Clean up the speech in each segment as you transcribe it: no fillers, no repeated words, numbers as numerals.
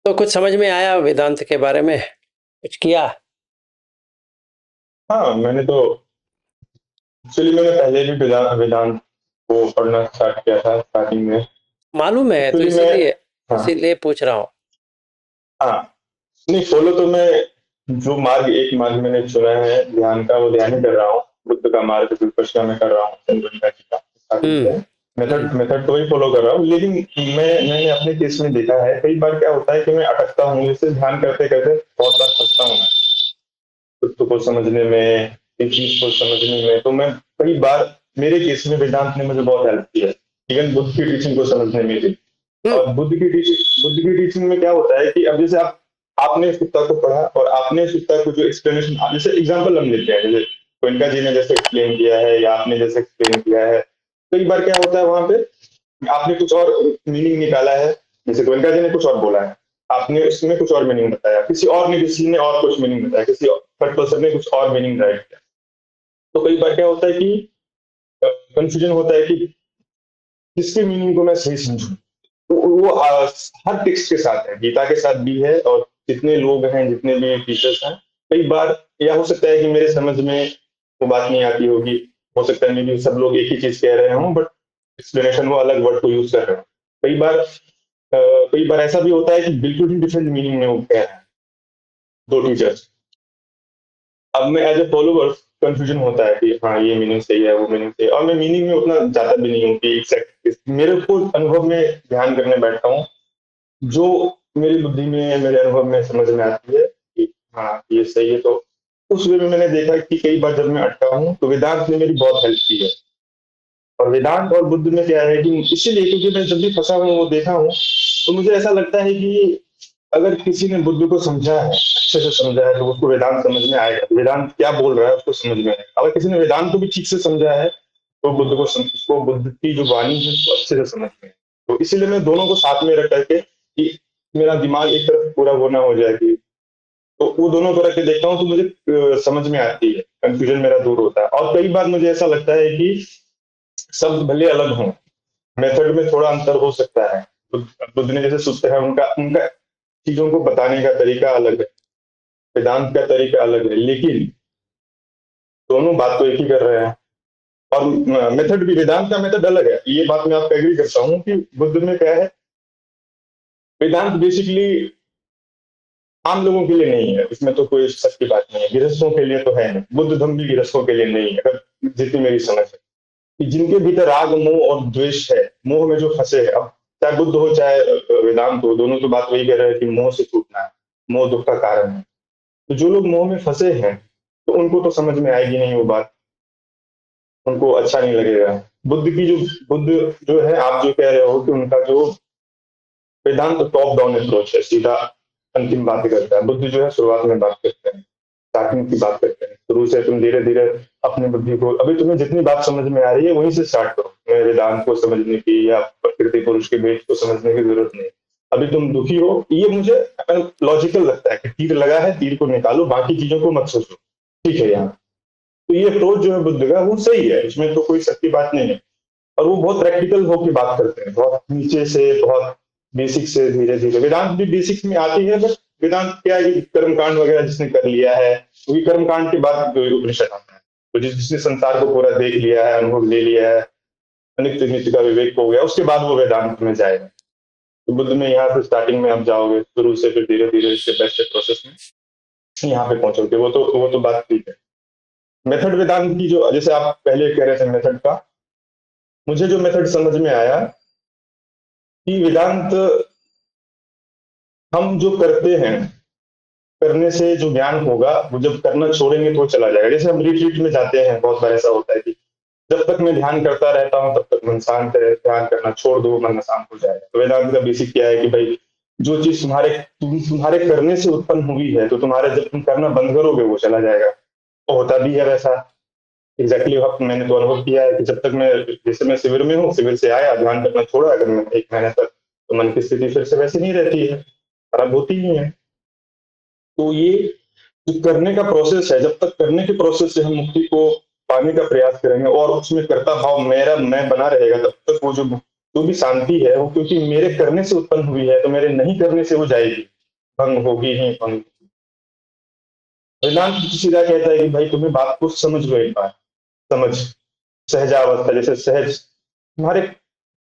तो कुछ समझ में आया वेदांत के बारे में? कुछ किया? हाँ, मैंने तो एक्चुअली मैंने पहले भी वेदांत को पढ़ना स्टार्ट किया था स्टार्टिंग में। मालूम है, तो एक्चुअली मैं इसीलिए हाँ इसीलिए पूछ रहा हूँ। हाँ नहीं फॉलो तो मैं जो मार्ग एक मार्ग मैंने चुना है ध्यान का वो ध्यान ही कर रहा हूँ। बुद्ध का मार्ग विपश्यना में कर रहा हूँ चंद्रिका जी का स्टार्टिंग हम्म। से। मेथड मेथड तो वही फॉलो कर रहा हूँ, लेकिन मैंने अपने केस में देखा है कई बार क्या होता है कि मैं अटकता हूँ, जैसे ध्यान करते करते बहुत बार फंसता हूँ मैं तत्व को समझने में, एक चीज को समझने में। तो मैं कई बार मेरे केस में वेदांत ने मुझे बहुत हेल्प किया, इवन बुद्ध की टीचिंग को समझने में भी। हम्म। और बुद्ध की टीचिंग में क्या होता है कि अब जैसे आपने इस कुत्ता को पढ़ा और आपने इस कुत्ता को जो एक्सप्लेनेशन, जैसे एग्जाम्पल हम लेते हैं, जैसे गोयनका जी ने जैसे एक्सप्लेन किया है या आपने जैसे एक्सप्लेन किया है, कई बार क्या होता है वहां पे आपने कुछ और मीनिंग निकाला है। जैसे गोयनका जी ने कुछ और बोला है, आपने उसमें कुछ और मीनिंग बताया, किसी ने और कुछ मीनिंग बताया, किसी थर्ड पर्सन ने कुछ और मीनिंग ड्राइव किया। तो कई बार क्या होता है कि कंफ्यूजन होता है कि किसके मीनिंग को मैं सही समझूं। तो वो हर टेक्स्ट के साथ है, गीता के साथ भी है, और जितने लोग हैं जितने भी टीचर्स हैं, कई बार या हो सकता है कि मेरे समझ में वो बात नहीं आती होगी, हो सकता है मे बी सब लोग एक ही चीज कह रहे हों बट एक्सप्लेनेशन वो अलग वर्ड को यूज कर रहे हो। कई बार ऐसा भी होता है कि बिल्कुल ही डिफरेंट मीनिंग में वो कह रहे हैं दो टीचर्स। अब मैं एज ए फॉलोवर कंफ्यूजन होता है कि हाँ ये मीनिंग सही है वो मीनिंग सही है, और मैं मीनिंग में उतना जाता भी नहीं हूँ कि एग्जैक्ट मेरे को अनुभव में ध्यान करने बैठता हूँ जो मेरी बुद्धि में मेरे अनुभव में समझ में आती है कि हाँ ये सही है। तो उस वे में मैंने देखा कि कई बार जब मैं अटका हूँ तो वेदांत ने मेरी बहुत हेल्प की है। और वेदांत और बुद्ध में क्या है कि इसीलिए क्योंकि मैं जब भी फंसा हूँ वो देखा हूँ, तो मुझे ऐसा लगता है कि अगर किसी ने बुद्ध को समझा है, अच्छे से समझा है, तो उसको वेदांत समझ में आएगा, वेदांत क्या बोल रहा है उसको समझ में आएगा। अगर किसी ने वेदांत को भी ठीक से समझा है तो उसको बुद्ध की जो वाणी है उसको अच्छे से समझ में। तो इसीलिए मैं दोनों को साथ में रख करके कि मेरा दिमाग एक तरफ पूरा वो ना हो जाए कि, तो वो दोनों को रख के देखता हूँ तो मुझे समझ में आती है, कंफ्यूजन मेरा दूर होता है। और कई बार मुझे ऐसा लगता है कि शब्द भले अलग हों, मेथड में थोड़ा अंतर हो सकता है। बुद्ध ने जैसे सूत्र है उनका उनका चीजों को बताने का तरीका अलग है, वेदांत का तरीका अलग है, लेकिन दोनों बात तो एक ही कर रहे हैं। और मेथड भी, वेदांत का मेथड अलग है, ये बात मैं आपको एग्री करता हूँ कि बुद्ध में क्या है, वेदांत बेसिकली आम लोगों के लिए नहीं है, इसमें तो कोई शक की बात नहीं है, गृहस्थों के लिए तो है नहीं, बुद्ध धर्म भी गृहस्थों के लिए नहीं है, अगर जितनी मेरी समझ है कि जिनके भीतर राग मोह और द्वेष है, मोह में जो फंसे है। अब चाहे बुद्ध हो चाहे वेदांत हो, दोनों तो बात वही कह रहे हैं कि मोह से छूटना है, मोह दुख का कारण है। तो जो लोग मोह में फंसे हैं तो उनको तो समझ में आएगी नहीं वो बात, उनको अच्छा नहीं लगेगा। बुद्ध जो है, आप जो कह रहे हो कि उनका जो वेदांत टॉप डाउन अप्रोच है, सीधा अंतिम बात करता है। बुद्ध जो है शुरुआत में बात करते हैं, स्टार्टिंग की बात करते हैं, शुरू से तुम धीरे धीरे अपनी बुद्धि को, अभी तुम्हें जितनी बात समझ में आ रही है वहीं से स्टार्ट करो, तुम्हें वेदांत को समझने की या प्रकृति पुरुष के भेद को समझने की जरूरत नहीं। अभी तुम दुखी हो, ये मुझे लॉजिकल लगता है कि तीर लगा है, तीर को निकालो, बाकी चीजों को मत सोचो, ठीक है यहाँ। तो ये अप्रोच जो है बुद्ध का वो सही है, इसमें तो कोई शक की बात नहीं है। और वो बहुत प्रैक्टिकल होकर बात करते हैं, बहुत नीचे से, बहुत बेसिक से धीरे धीरे। वेदांत भी बेसिक्स में आती है, बट वेदांत क्या है कि कर्मकांड वगैरह जिसने कर लिया है, क्योंकि कर्मकांड के बाद उपनिषद आता है, तो जिसने संसार को पूरा देख लिया है, अनुभव ले लिया है, अनित्य नित्य का विवेक हो गया, उसके बाद वो वेदांत में जाएगा। तो बुद्ध में यहाँ से स्टार्टिंग में आप जाओगे शुरू से, फिर धीरे धीरे स्टेप बाय स्टेप प्रोसेस में यहाँ पे पहुंचोगे, वो तो बात ठीक है। मेथड वेदांत की जो, जैसे आप पहले कह रहे थे मेथड का, मुझे जो मेथड समझ में आया कि वेदांत हम जो करते हैं, करने से जो ज्ञान होगा वो जब करना छोड़ेंगे तो वो चला जाएगा। जैसे हम रिट्रीट में जाते हैं, बहुत बार ऐसा होता है कि जब तक मैं ध्यान करता रहता हूँ तब तक मन शांत है, ध्यान करना छोड़ दो मन शांत हो जाएगा। तो वेदांत का बेसिक क्या है कि भाई जो चीज तुम्हारे करने से उत्पन्न हुई है, तो तुम्हारे जब तुम करना बंद करोगे वो चला जाएगा। तो होता भी है वैसा, एग्जैक्टली मैंने तो अनुभव किया है कि जब तक मैं, जैसे मैं शिविर में हूँ, शिविर से आया, ध्यान करना छोड़ा, अगर मैं 1 महीने तक, तो मन की स्थिति फिर से वैसी नहीं रहती है, खराब होती ही है। तो ये जो करने का प्रोसेस है, जब तक करने के प्रोसेस से हम मुक्ति को पाने का प्रयास करेंगे और उसमें कर्ता भाव मेरा मैं बना रहेगा, तब तक वो जो भी शांति है वो, क्योंकि मेरे करने से उत्पन्न हुई है तो मेरे नहीं करने से वो जाएगी। भंग होगी ही भंग। वेदांत सीधा कहता है कि भाई तुम्हें बात को समझ लो एक बार, समझ, सहजावस्था, जैसे सहज तुम्हारे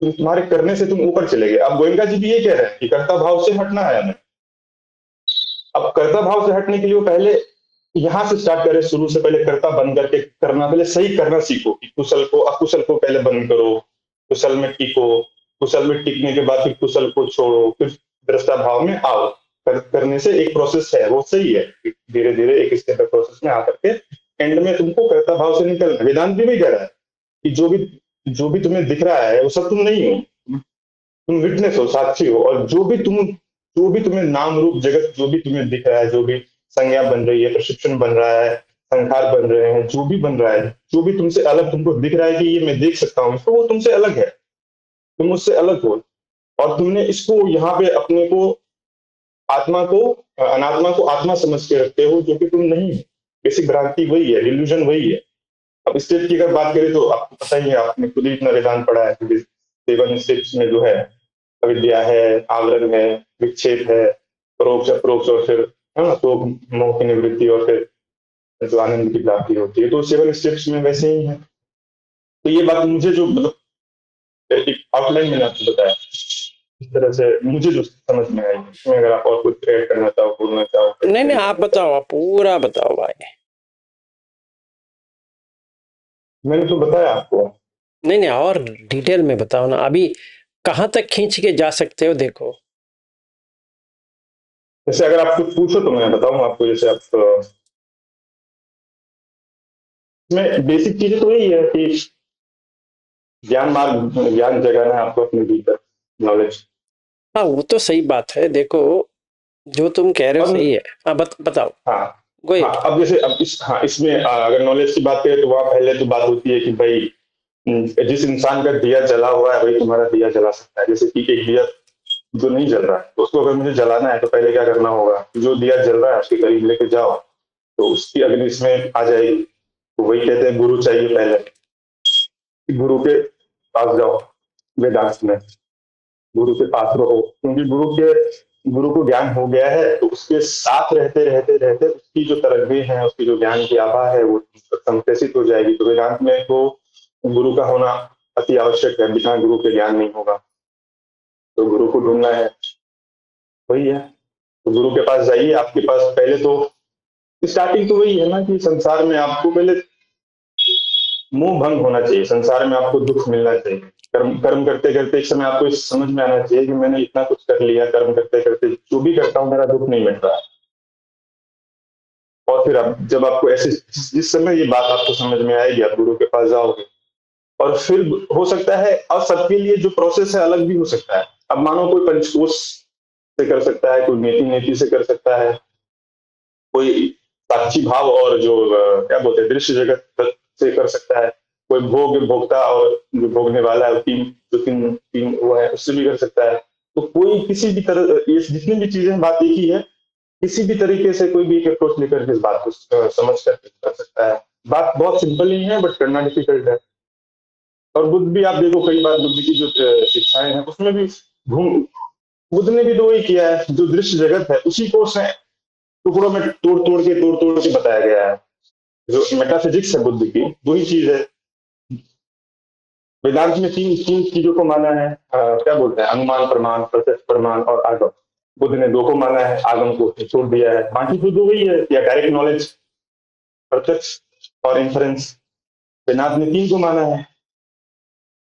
तुम्हारे करने से तुम ऊपर चले गए। अब गोयनका जी भी ये कह रहे हैं कि कर्ता भाव से हटना है हमें। अब कर्ता भाव से हटने के लिए वो पहले यहाँ से स्टार्ट करें, शुरू से पहले कर्ता बन करके करना, पहले सही करना सीखो कि कुशल को अकुशल को पहले बंद करो, कुशल में टिको, कुशल में टिकने के बाद फिर कुशल को छोड़ो, फिर दृष्टा भाव में आओ। करने से एक प्रोसेस है, वो सही है, धीरे धीरे एक स्टेप प्रोसेस में आकर के एंड में तुमको कर्ता भाव से निकलना। वेदांत भी कह रहा है कि जो भी तुम्हें दिख रहा है वो सब तुम नहीं हो, तुम विटनेस हो, साक्षी हो। और जो भी तुम्हें नाम रूप जगत जो भी तुम्हें दिख रहा है, जो भी संज्ञा बन रही है, प्रशिक्षण बन रहा है, संखार बन रहे हैं, जो भी बन रहा है, जो भी तुमसे अलग तुमको दिख रहा है कि ये मैं देख सकता हूँ इसको, वो तुमसे अलग है, तुम उससे अलग हो। और तुमने इसको यहाँ पे अपने को आत्मा को अनात्मा को आत्मा समझ के रखते हो, जो कि तुम नहीं हो। बेसिक भ्रांति वही है, डिल्यूजन वही है। अब स्टेप की अगर बात करें तो आपको पता ही है, आपने खुद ही इतना वेदांत पढ़ा है कि 7 स्टेप्स में जो है अविद्या है, आवरण है, विक्षेप है, परोक्ष अप्रोक्ष, और फिर है ना, तो मोह की निवृत्ति, और फिर जो आनंद की प्राप्ति होती है। तो 7 स्टेप्स में वैसे ही है। तो ये बात मुझे जो मतलब एक आउटलाइन मैंने आपको बताया, इस तरह से मुझे जो समझ में आई, इसमें अगर आप और कुछ ऐड करना चाहो, बोलना चाहो। नहीं नहीं, आप बताओ, आप पूरा बताओ भाई। मैंने तो बताया आपको। नहीं नहीं, और डिटेल में बताओ ना, अभी कहाँ तक खींच के जा सकते हो देखो। जैसे अगर आप कुछ पूछो तो मैं बताऊं आपको। जैसे आप इसमें बेसिक चीजें तो यही है कि ज्ञान मार्ग, ज्ञान जगाना है आपको अपने भीतर, नॉलेज। हाँ वो तो सही बात है, देखो जो तुम कह रहे हो और सही है। हाँ बताओ। हाँ गो हाँ, एट। अब जैसे अब इस हाँ इसमें अगर नॉलेज की बात करें तो वहाँ पहले तो बात होती है कि भाई जिस इंसान का दिया जला हुआ है वही तुम्हारा दिया जला सकता है। जैसे कि एक दिया जो नहीं जल रहा है, तो उसको अगर मुझे जलाना है तो पहले क्या करना होगा, जो दिया जल रहा है उसके करीब लेके जाओ, तो उसकी अग्नि इसमें आ जाएगी। तो वही कहते हैं गुरु चाहिए पहले, गुरु के पास जाओ। वेदांत में गुरु के पास रहो, क्योंकि गुरु को ज्ञान हो गया है, तो उसके साथ रहते रहते रहते उसकी जो तरंगे हैं, उसकी जो ज्ञान की आभा है वो संप्रेषित हो जाएगी। तो वेदांत में तो गुरु का होना अति आवश्यक है, बिना गुरु के ज्ञान नहीं होगा। तो गुरु को ढूंढना है, वही है। तो गुरु के पास जाइए। आपके पास पहले तो स्टार्टिंग तो वही है ना कि संसार में आपको पहले मोह भंग होना चाहिए, संसार में आपको दुख मिलना चाहिए। कर्म कर्म करते करते एक समय आपको इस समझ में आना चाहिए कि मैंने इतना कुछ कर लिया, कर्म करते करते जो भी करता हूँ मेरा दुख नहीं मिट रहा है। और फिर अब जब आपको ऐसे जिस समय ये बात आपको समझ में आएगी, आप गुरु के पास जाओगे। और फिर हो सकता है, और सबके लिए जो प्रोसेस है अलग भी हो सकता है। अब मानो कोई पंचकोश से कर सकता है, कोई नेति नेति से कर सकता है, कोई साक्षी भाव और जो क्या बोलते हैं दृश्य जगत से कर सकता है, कोई भोग भोक्ता और जो भोगने वाला है तीन जो तीन तीन वो है उससे भी कर सकता है। तो कोई किसी भी तरह, ये जितनी भी चीजें बात एक ही है, किसी भी तरीके से कोई भी एक अप्रोच लेकर के इस बात को समझ कर सकता है। बात बहुत सिंपल ही है, बट करना डिफिकल्ट है। और बुद्ध भी आप देखो, कई बार बुद्ध की जो शिक्षाएं हैं उसमें भी घूम बुद्ध ने भी तो वही किया है, जो दृश्य जगत है उसी को उसने टुकड़ों में तोड़ तोड़ के बताया गया है। जो मेटाफिजिक्स है बुद्ध की, वही चीज है। वेदांत में तीन तीन चीजों को माना है, क्या बोलते हैं, अनुमान प्रमाण, प्रत्यक्ष प्रमाण और आगम। बुद्ध ने 2 को माना है, आगम को छोड़ दिया है। बाकी तो 2 वही है, या डायरेक्ट नॉलेज, प्रत्यक्ष और इंफरेंस। वेदांत ने 3 को माना है,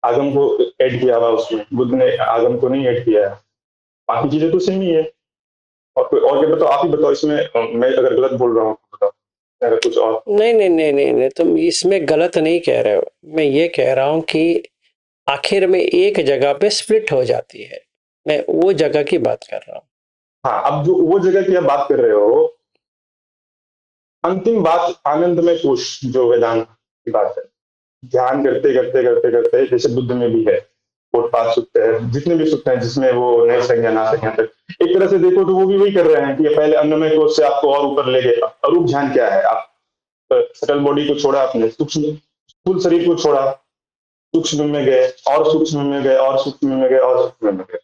आगम को ऐड किया हुआ उसमें, बुद्ध ने आगम को नहीं ऐड किया है। बाकी चीजें तो सेम ही है। और कोई और क्या बताओ, आप ही बताओ इसमें, मैं अगर गलत बोल रहा हूँ तो बताओ, अगर कुछ और। नहीं नहीं नहीं नहीं नहीं, तुम इसमें गलत नहीं कह रहे हो। मैं ये कह रहा हूँ कि आखिर में एक जगह पे स्प्लिट हो जाती है, मैं वो जगह की बात कर रहा हूँ। हाँ, अब जो वो जगह की आप बात कर रहे हो, अंतिम बात आनंदमय कोश जो वेदांत की बात है, ध्यान करते करते करते करते, जैसे बुद्ध में भी है, पोटपाद सुक्त है, जितने भी सुक्त हैं जिसमें वो नए संज्ञा ना संज्ञा तक, एक तरह से देखो तो वो भी वही कर रहे हैं कि पहले अन्नमय कोश से आपको और ऊपर ले गए। अरूप ध्यान क्या है, आप सटल बॉडी को छोड़ा, आपने सूक्ष्म स्थूल शरीर को छोड़ा, सूक्ष्म में गए और सूक्ष्म में गए और सूक्ष्म में गए और सूक्ष्म में गए।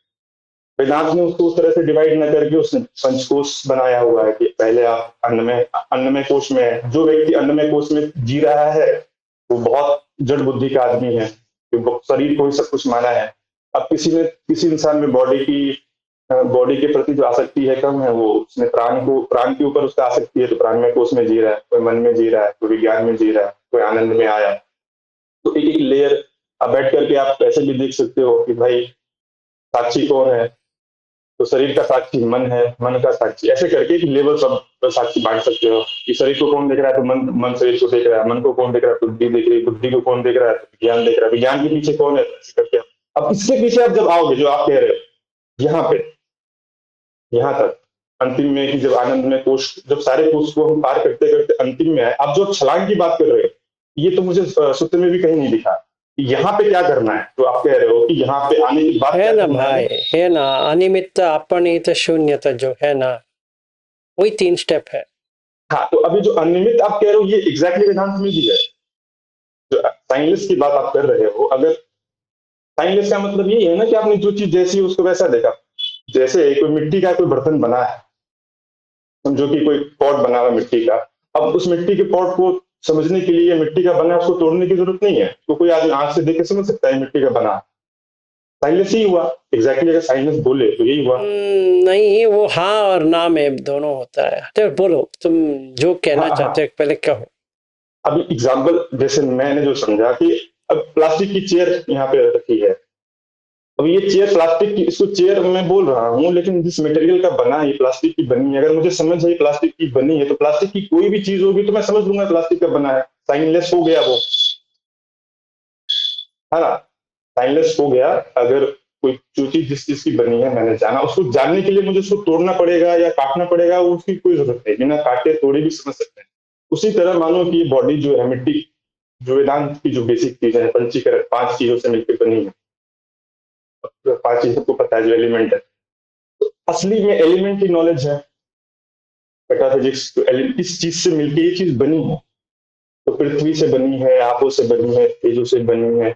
वेदांत ने उसको उस तरह से डिवाइड न करके उसने पंचकोश बनाया हुआ है कि पहले आप अन्नमय कोश में है। जो व्यक्ति अन्नमय कोश में जी रहा है वो बहुत जड़ बुद्धि का आदमी है, शरीर को ही सब कुछ माना है। अब किसी इंसान में बॉडी के प्रति जो आसक्ति है कम है, वो उसने प्राण के ऊपर उसका आसक्ति है, तो प्राणमय कोश में जी रहा है, कोई मन में जी रहा है, कोई विज्ञान में जी रहा है, कोई आनंद में आया। तो एक एक लेयर अब बैठ करके आप ऐसे भी देख सकते हो कि भाई साक्षी कौन है, तो शरीर का साक्षी मन है, मन का साक्षी, ऐसे करके एक लेवल सब साक्षी बांट सकते हो कि शरीर को कौन देख रहा है, तो मन शरीर को देख रहा है, मन को कौन देख रहा है, तो बुद्धि देख रही है, बुद्धि को कौन देख रहा है, तो विज्ञान देख रहा है, विज्ञान के पीछे कौन है, ऐसे करके। अब इसके पीछे आप जब आओगे, जो आप कह रहे हो यहाँ पे, यहाँ तक अंतिम में कि जब आनंद में कोश, जब सारे कोश को हम पार करते करते अंतिम में आए, आप जो छलांग की बात कर रहे हो, ये तो मुझे सूत्र में भी कहीं नहीं दिखा यहाँ पे क्या करना है। तो आप कह रहे हो कि यहाँ पे आने के बाद है ना भाई, है ना, अनिमित्त अपनित शून्यता जो है ना, वही 3 स्टेप है। हाँ, तो अभी जो अनियमित आप कह रहे हो ये एग्जैक्टली वेदांत में भी है। जो साइनलेस की बात आप कर रहे हो, अगर साइनलेस का मतलब यही है ना कि आपने जो चीज जैसी है उसको वैसा देखा। जैसे कोई मिट्टी का कोई बर्तन बना है, समझो कि कोई पॉट बना हुआ मिट्टी का, अब उस मिट्टी के पॉट को समझने के लिए मिट्टी का बना, उसको तोड़ने की जरूरत नहीं है, तो कोई आदमी आंख से देख के समझ सकता है मिट्टी का बना। साइनलेस ही हुआ एग्जैक्टली, अगर साइनलेस बोले तो यही हुआ। नहीं, वो हाँ और ना में दोनों होता है। तो बोलो तुम जो कहना हाँ, चाहते हो, पहले कहो। अभी एग्जाम्पल जैसे मैंने जो समझा कि अब प्लास्टिक की चेयर यहाँ पे रखी है, अब ये चेयर प्लास्टिक की, इसको चेयर मैं बोल रहा हूँ, लेकिन जिस मटेरियल का बना है ये प्लास्टिक की बनी है, अगर मुझे समझ है ये प्लास्टिक की बनी है, तो प्लास्टिक की कोई भी चीज होगी तो मैं समझ लूंगा प्लास्टिक का बना है। साइनलेस हो गया वो, है ना, साइनलेस हो गया। अगर कोई जो चीज जिस चीज की बनी है मैंने जाना, उसको जानने के लिए मुझे उसको तोड़ना पड़ेगा या काटना पड़ेगा, उसकी कोई जरूरत नहीं, बिना काटे तोड़े भी समझ सकते हैं। उसी तरह मानो कि बॉडी जो है मिट्टी, जो वेदांत की जो बेसिक चीज है, पंचीकरण 5 चीजों से मिलकर बनी है, 5 चीज सबको पता है जो एलिमेंट है, तो असली में एलिमेंट की नॉलेज है, मेटाफिजिक्स। तो किस चीज से मिलकर ये चीज बनी है, तो पृथ्वी से बनी है, आपो से बनी है, तेजो से बनी है।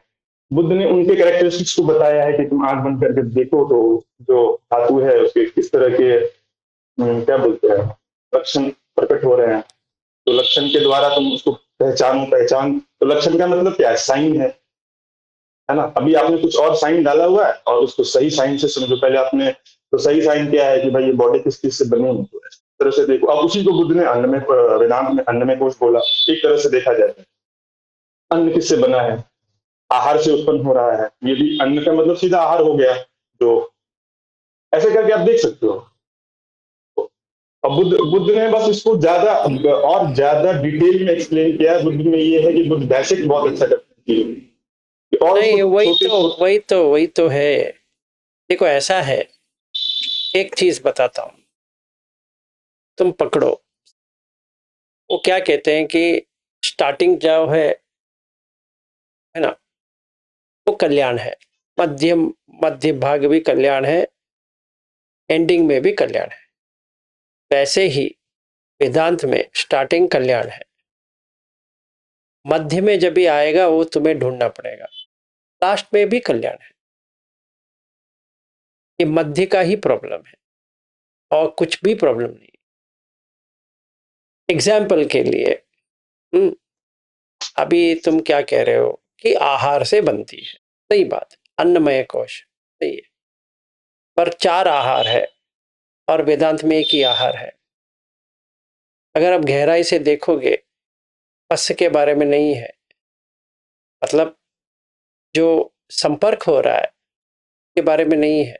बुद्ध ने उनके कैरेक्टरिस्टिक्स को बताया है कि तुम आंख बंद करके देखो तो जो धातु है उसके किस तरह के क्या बोलते हैं लक्षण प्रकट हो रहे हैं, तो लक्षण के द्वारा तुम उसको पहचान। तो लक्षण का मतलब क्या है, साइन है ना। अभी आपने कुछ और साइन डाला हुआ है और उसको सही साइन से समझो। पहले आपने, तो सही साइन क्या है कि भाई ये बॉडी किस चीज से बनी है, तो इस तरह से देखो। अब उसी को बुद्ध ने वेदांत में अन्नमय कोश बोला। एक तरह से देखा जाए अन्न किससे बना है, आहार से उत्पन्न हो रहा है, ये भी अन्न का मतलब सीधा आहार हो गया। तो ऐसे करके आप देख सकते हो। अब बुद्ध ने बस इसको ज्यादा और ज्यादा डिटेल में एक्सप्लेन किया। बुद्ध में ये है कि बुद्ध बेसिक बहुत अच्छा करते हैं और नहीं, उसको वही तो है। देखो ऐसा है, एक चीज बताता हूँ, तुम पकड़ो। वो क्या कहते हैं कि स्टार्टिंग जो है ना, वो कल्याण है, मध्य भाग भी कल्याण है, एंडिंग में भी कल्याण है। वैसे ही वेदांत में स्टार्टिंग कल्याण है, मध्य में जब भी आएगा वो तुम्हें ढूंढना पड़ेगा, लास्ट में भी कल्याण है। ये मध्य का ही प्रॉब्लम है और कुछ भी प्रॉब्लम नहीं। एग्जाम्पल के लिए अभी तुम क्या कह रहे हो कि आहार से बनती है, सही बात, अन्नमय कोश सही है, पर 4 आहार है और वेदांत में एक ही आहार है। अगर आप गहराई से देखोगे, पस के बारे में नहीं है, मतलब जो संपर्क हो रहा है के बारे में नहीं है,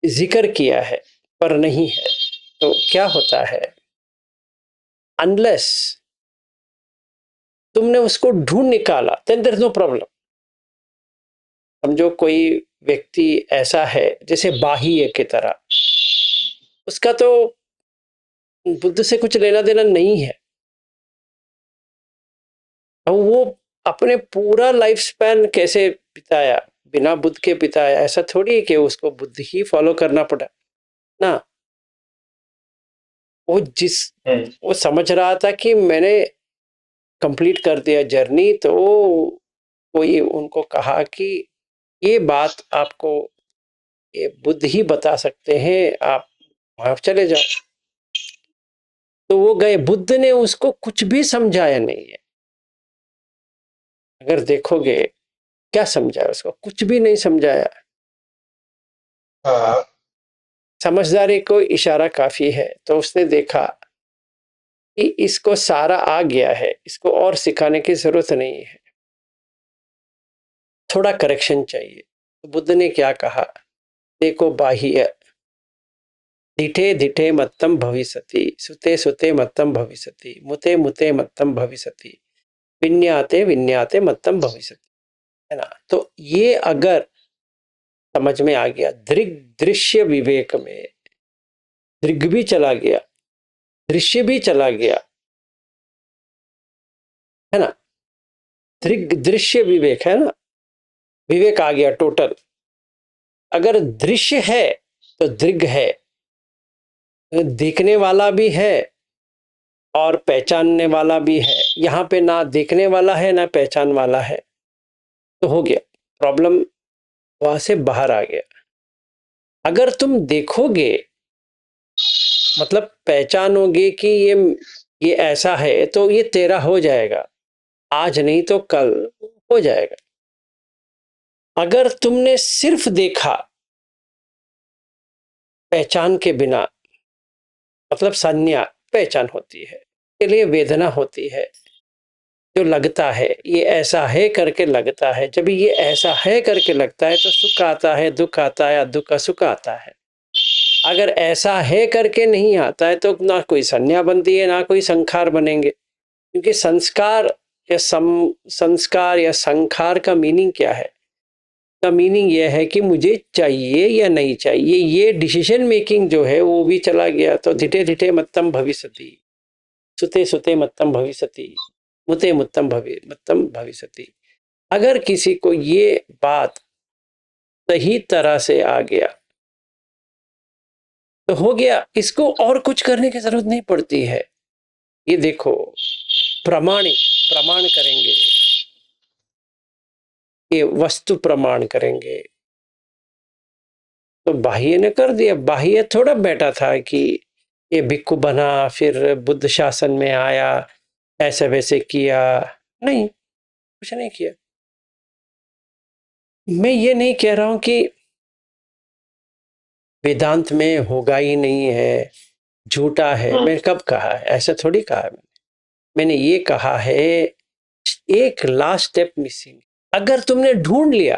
जिक्र किया है पर नहीं है। तो क्या होता है, अनलेस तुमने उसको ढूंढ निकाला then there is no problem. समझो कोई व्यक्ति ऐसा है जैसे बाह्य की तरह, उसका तो बुद्ध से कुछ लेना देना नहीं है, और वो अपने पूरा लाइफ स्पैन कैसे बिताया, बिना बुद्ध के बिताया, ऐसा थोड़ी है कि उसको बुद्ध ही फॉलो करना पड़ा ना। वो समझ रहा था कि मैंने कंप्लीट कर दिया जर्नी, तो कोई उनको कहा कि ये बात आपको ये बुद्ध ही बता सकते हैं, आप वहां चले जाओ। तो वो गए, बुद्ध ने उसको कुछ भी समझाया नहीं है। अगर देखोगे क्या समझाया उसको, कुछ भी नहीं समझाया। हाँ समझदारी को इशारा काफी है। तो उसने देखा कि इसको सारा आ गया है, इसको और सिखाने की जरूरत नहीं है, थोड़ा करेक्शन चाहिए। तो बुद्ध ने क्या कहा, देखो बाह्य दिठे दिठे मत्तम भविष्यति, सुते सुते मत्तम भविष्यति, मुते मुते मत्तम भविष्यति, विन्याते विन्याते मत्तम भविष्यति, है ना। तो ये अगर समझ में आ गया, दृग दृश्य विवेक में दृग भी चला गया, दृश्य भी चला गया, है ना। दृग दृश्य विवेक है ना, विवेक आ गया टोटल। अगर दृश्य है तो दृग है, देखने वाला भी है और पहचानने वाला भी है। यहाँ पे ना देखने वाला है ना पहचान वाला है, तो हो गया प्रॉब्लम, वहां से बाहर आ गया। अगर तुम देखोगे मतलब पहचानोगे कि ये ऐसा है, तो ये तेरा हो जाएगा, आज नहीं तो कल हो जाएगा। अगर तुमने सिर्फ देखा पहचान के बिना, मतलब संज्ञा पहचान होती है, के लिए वेदना होती है, जो लगता है ये ऐसा है करके लगता है। जब ये ऐसा है करके लगता है तो सुख आता है, दुख आता है, दुख का सुख आता है। अगर ऐसा है करके नहीं आता है तो ना कोई संज्ञा बनती है ना कोई संखार बनेंगे। क्योंकि संस्कार या संस्कार या संखार का मीनिंग क्या है, का मीनिंग यह है कि मुझे चाहिए या नहीं चाहिए। ये डिसीजन मेकिंग जो है वो भी चला गया। तो धिटे धिटे मत्तम भविष्यति, सुते सुते मत्तम भविष्यति, मुते मत्तम भविष्यति। अगर किसी को ये बात सही तरह से आ गया तो हो गया, इसको और कुछ करने की जरूरत नहीं पड़ती है। ये देखो, प्रमाण करेंगे, ये वस्तु प्रमाण करेंगे। तो बाह्य ने कर दिया। बाह्य थोड़ा बैठा था कि ये भिक्खु बना फिर बुद्ध शासन में आया, ऐसे वैसे किया, नहीं, कुछ नहीं किया। मैं ये नहीं कह रहा हूं कि वेदांत में होगा ही नहीं है, झूठा है। मैंने कब कहा है, ऐसा थोड़ी कहा है। मैंने ये कहा है एक लास्ट स्टेप मिसिंग। अगर तुमने ढूंढ लिया,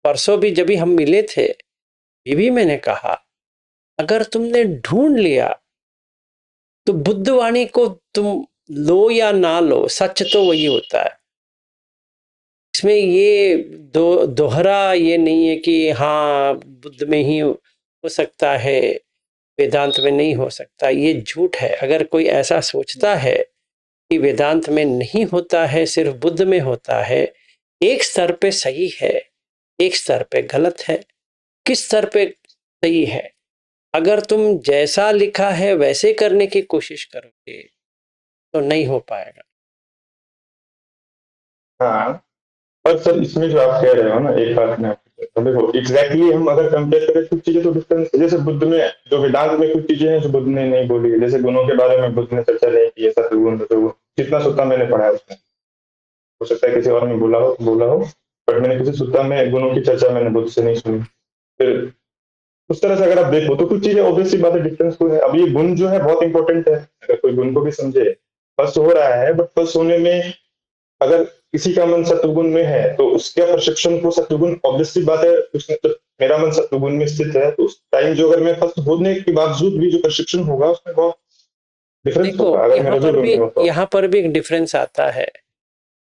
परसों भी जब भी हम मिले थे ये भी मैंने कहा, अगर तुमने ढूंढ लिया तो बुद्धवाणी को तुम लो या ना लो, सच तो वही होता है। इसमें ये दोहरा ये नहीं है कि हाँ बुद्ध में ही हो सकता है, वेदांत में नहीं हो सकता, ये झूठ है। अगर कोई ऐसा सोचता है कि वेदांत में नहीं होता है, सिर्फ बुद्ध में होता है, एक स्तर पे सही है, एक स्तर पे गलत है। किस स्तर पे सही है? अगर तुम जैसा लिखा है वैसे करने की कोशिश करोगे तो नहीं हो पाएगा। हाँ। और सर इसमें जो आप कह रहे हो ना, एक बात मैं तो देखो एग्जैक्टली हम अगर कंपेयर करें कुछ चीजें तो डिफरेंस, जैसे बुद्ध में जो वेदांत में कुछ चीजें हैं जो बुद्ध ने नहीं बोली है, जैसे गुणों के बारे में बुद्ध ने चर्चा नहीं की है, सतगुण रजोगुण, जितना सुत्ता मैंने पढ़ा है उसमें, हो सकता है किसी और ने बोला हो, बट मैंने किसी सुत्ता में गुणों की चर्चा मैंने बुद्ध से नहीं सुनी। फिर उस तरह से अगर आप देखो तो कुछ चीजें ऑब्वियसली बात है, डिफरेंस तो है। अब ये गुण जो है बहुत इंपॉर्टेंट है, अगर कोई गुण को भी समझे। फर्स्ट हो रहा है, बट फर्स्ट होने में अगर किसी का मन सत्वगुण में है तो उसके प्रशिक्षण को सत्वगुण, ऑब्वियसली बात है, उसने तो मेरा मन सत्वगुण में स्थित है तो उस टाइम जो अगर मैं फर्स्ट होने के बावजूद भी जो प्रशिक्षण होगा उसमें बहुत डिफरेंस देखो होगा अगर मैं रजोगुण में होता हूँ। यहाँ पर भी एक डिफरेंस आता है।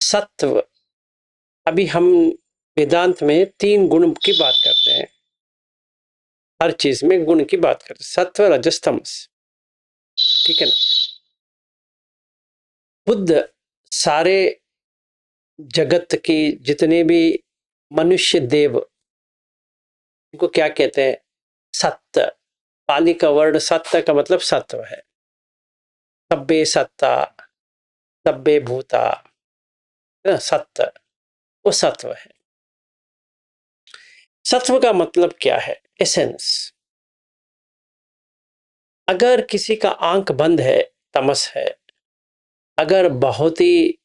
सत्व, अभी हम वेदांत में 3 गुण की बात करते हैं, हर चीज में गुण की बात करते हैं, सत्व रजस तमस, ठीक है ना। बुद्ध सारे जगत की जितने भी मनुष्य देव, इनको क्या कहते हैं, सत्य। पाली का वर्ड सत्य का मतलब सत्व है। सब्बे सत्ता, सब्बे भूता, है ना, सत्य वो सत्व है। सत्व का मतलब क्या है? एसेंस। अगर किसी का आंख बंद है, तमस है। अगर बहुत ही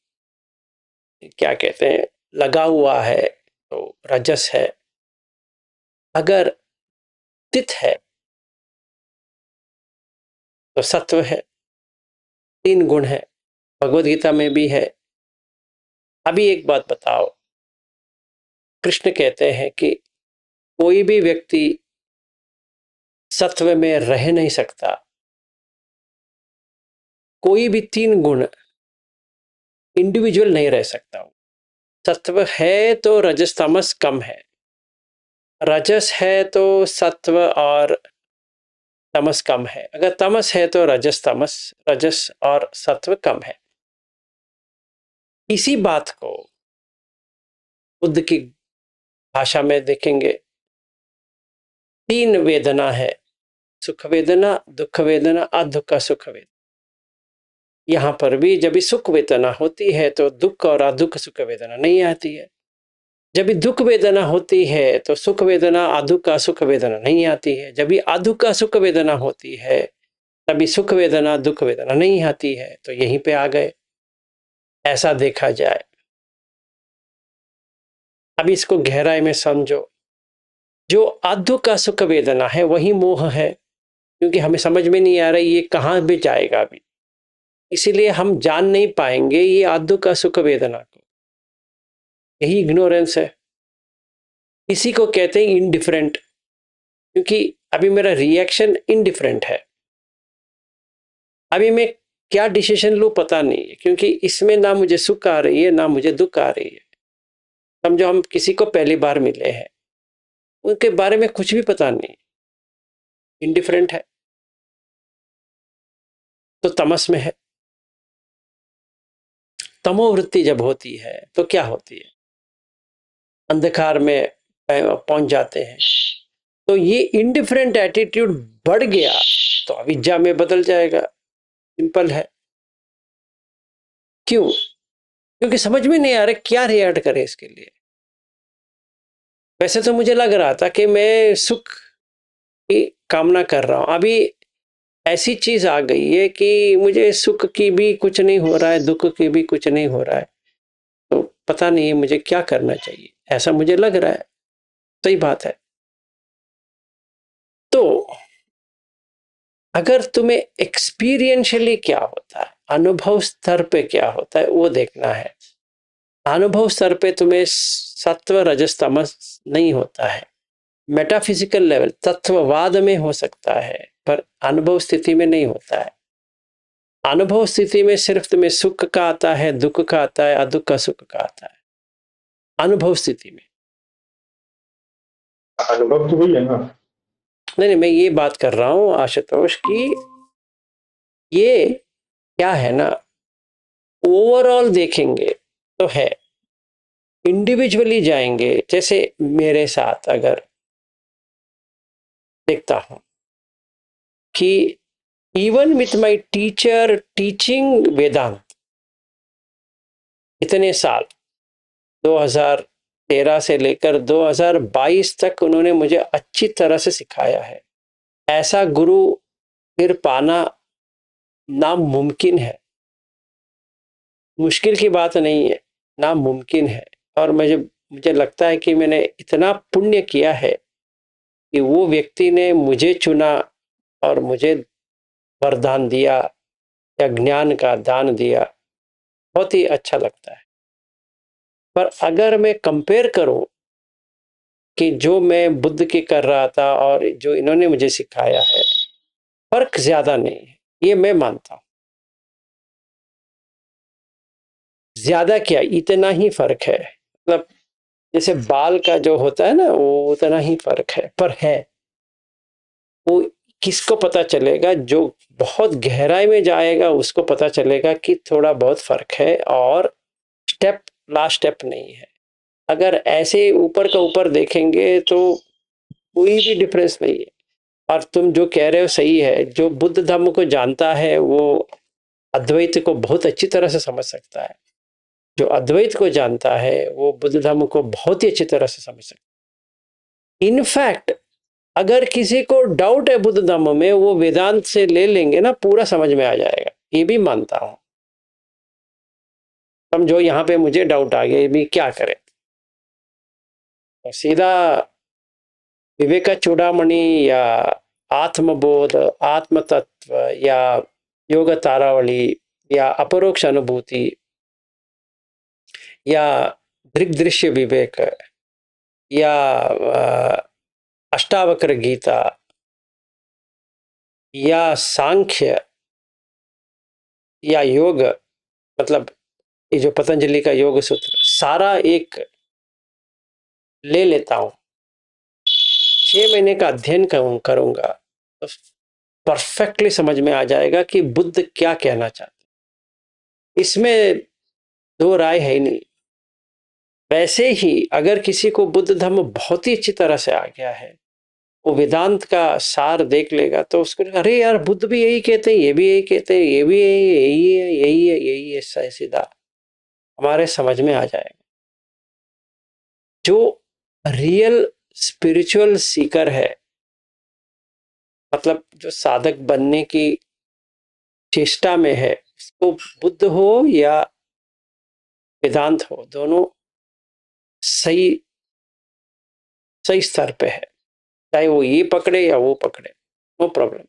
क्या कहते हैं लगा हुआ है तो रजस है। अगर तित है तो सत्व है। 3 गुण है, भगवत गीता में भी है। अभी एक बात बताओ, कृष्ण कहते हैं कि कोई भी व्यक्ति सत्व में रह नहीं सकता। कोई भी 3 गुण इंडिविजुअल नहीं रह सकता। सत्व है तो रजस तमस कम है, रजस है तो सत्व और तमस कम है, अगर तमस है तो रजस और सत्व कम है। इसी बात को बुद्ध की भाषा में देखेंगे। 3 वेदना है, सुख वेदना, दुख वेदना, अदुख सुख वेदना। यहां पर भी जब भी सुख वेदना होती है तो दुख और अदुख सुख वेदना नहीं आती है। जब भी दुख वेदना होती है तो सुख वेदना अदुख सुख वेदना नहीं आती है। जब भी अदुख सुख वेदना होती है तभी सुख वेदना दुख वेदना नहीं आती है। तो यहीं पे आ गए। ऐसा देखा जाए, अब इसको गहराई में समझो। जो अदुख सुख वेदना है वही मोह है, क्योंकि हमें समझ में नहीं आ रहा ये कहाँ भी जाएगा अभी, इसीलिए हम जान नहीं पाएंगे ये अदुख सुख वेदना को। यही इग्नोरेंस है। इसी को कहते हैं इनडिफरेंट, क्योंकि अभी मेरा रिएक्शन इनडिफरेंट है। अभी मैं क्या डिसीजन लूं पता नहीं है, क्योंकि इसमें ना मुझे सुख आ रही है ना मुझे दुख आ रही है। समझो हम किसी को पहली बार मिले हैं, उनके बारे में कुछ भी पता नहीं, इनडिफरेंट है। तो तमस में है। तमोवृत्ति जब होती है तो क्या होती है? अंधकार में पहुंच जाते हैं। तो ये इनडिफरेंट एटीट्यूड बढ़ गया तो अविद्या में बदल जाएगा। सिंपल है। क्यों? क्योंकि समझ में नहीं आ रहा क्या रिएक्ट करे इसके लिए। वैसे तो मुझे लग रहा था कि मैं सुख की कामना कर रहा हूं, अभी ऐसी चीज आ गई है कि मुझे सुख की भी कुछ नहीं हो रहा है, दुख की भी कुछ नहीं हो रहा है। तो पता नहीं है मुझे क्या करना चाहिए, ऐसा मुझे लग रहा है। सही बात है। तो अगर तुम्हें एक्सपीरियंशियली क्या होता है, अनुभव स्तर पे क्या होता है वो देखना है। अनुभव स्तर पे तुम्हें सत्व रजस तमस नहीं होता है। मेटाफिजिकल लेवल तत्ववाद में हो सकता है, पर अनुभव स्थिति में नहीं होता है। अनुभव स्थिति में सिर्फ तुम्हें सुख का आता है, दुख का आता है, अदुख का सुख का आता है। अनुभव स्थिति में। अनुभव तो वही है ना। नहीं नहीं, मैं ये बात कर रहा हूं आशुतोष की, ये क्या है ना, ओवरऑल देखेंगे तो है। इंडिविजुअली जाएंगे, जैसे मेरे साथ अगर देखता हूं कि even with my teacher teaching Vedanta इतने साल, 2013 से लेकर 2022 तक उन्होंने मुझे अच्छी तरह से सिखाया है। ऐसा गुरु फिर पाना नामुमकिन है। मुश्किल की बात नहीं है, नामुमकिन है। और मुझे लगता है कि मैंने इतना पुण्य किया है कि वो व्यक्ति ने मुझे चुना और मुझे वरदान दिया या ज्ञान का दान दिया। बहुत ही अच्छा लगता है। पर अगर मैं कंपेयर करूं कि जो मैं बुद्ध की कर रहा था और जो इन्होंने मुझे सिखाया है, फर्क ज्यादा नहीं है, ये मैं मानता हूं। ज्यादा क्या, इतना ही फर्क है। मतलब जैसे बाल का जो होता है ना, वो उतना ही फर्क है, पर है। वो किसको पता चलेगा? जो बहुत गहराई में जाएगा उसको पता चलेगा कि थोड़ा बहुत फर्क है और स्टेप लास्ट स्टेप नहीं है। अगर ऐसे ऊपर का ऊपर देखेंगे तो कोई भी डिफरेंस नहीं है। और तुम जो कह रहे हो सही है, जो बुद्ध धर्म को जानता है वो अद्वैत को बहुत अच्छी तरह से समझ सकता है। जो अद्वैत को जानता है वो बुद्ध धर्म को बहुत ही अच्छी तरह से समझ सकता है। इनफैक्ट अगर किसी को डाउट है बुद्ध धम्म में, वो वेदांत से ले लेंगे ना, पूरा समझ में आ जाएगा, ये भी मानता हूं। समझो यहाँ पे मुझे डाउट आ गया, ये भी क्या करें, तो सीधा विवेक चूड़ामणि या आत्मबोध, आत्म तत्व या योग तारावली या अपरोक्ष अनुभूति या दृग्दृश्य विवेक या अष्टावक्र गीता या सांख्य या योग, मतलब ये जो पतंजलि का योग सूत्र, सारा एक ले लेता हूं, 6 महीने का अध्ययन करूंगा तो परफेक्टली समझ में आ जाएगा कि बुद्ध क्या कहना चाहते, इसमें दो राय है ही नहीं। वैसे ही अगर किसी को बुद्ध धर्म बहुत ही अच्छी तरह से आ गया है, वो वेदांत का सार देख लेगा तो उसको अरे यार बुद्ध भी यही कहते हैं, ये भी यही कहते हैं, ये भी यही है, यही है, यही है, सीधा हमारे समझ में आ जाएगा। जो रियल स्पिरिचुअल सीकर है, मतलब जो साधक बनने की चेष्टा में है, उसको बुद्ध हो या वेदांत हो, दोनों सही सही स्तर पे है, चाहे वो ये पकड़े या वो पकड़े, नो प्रॉब्लम।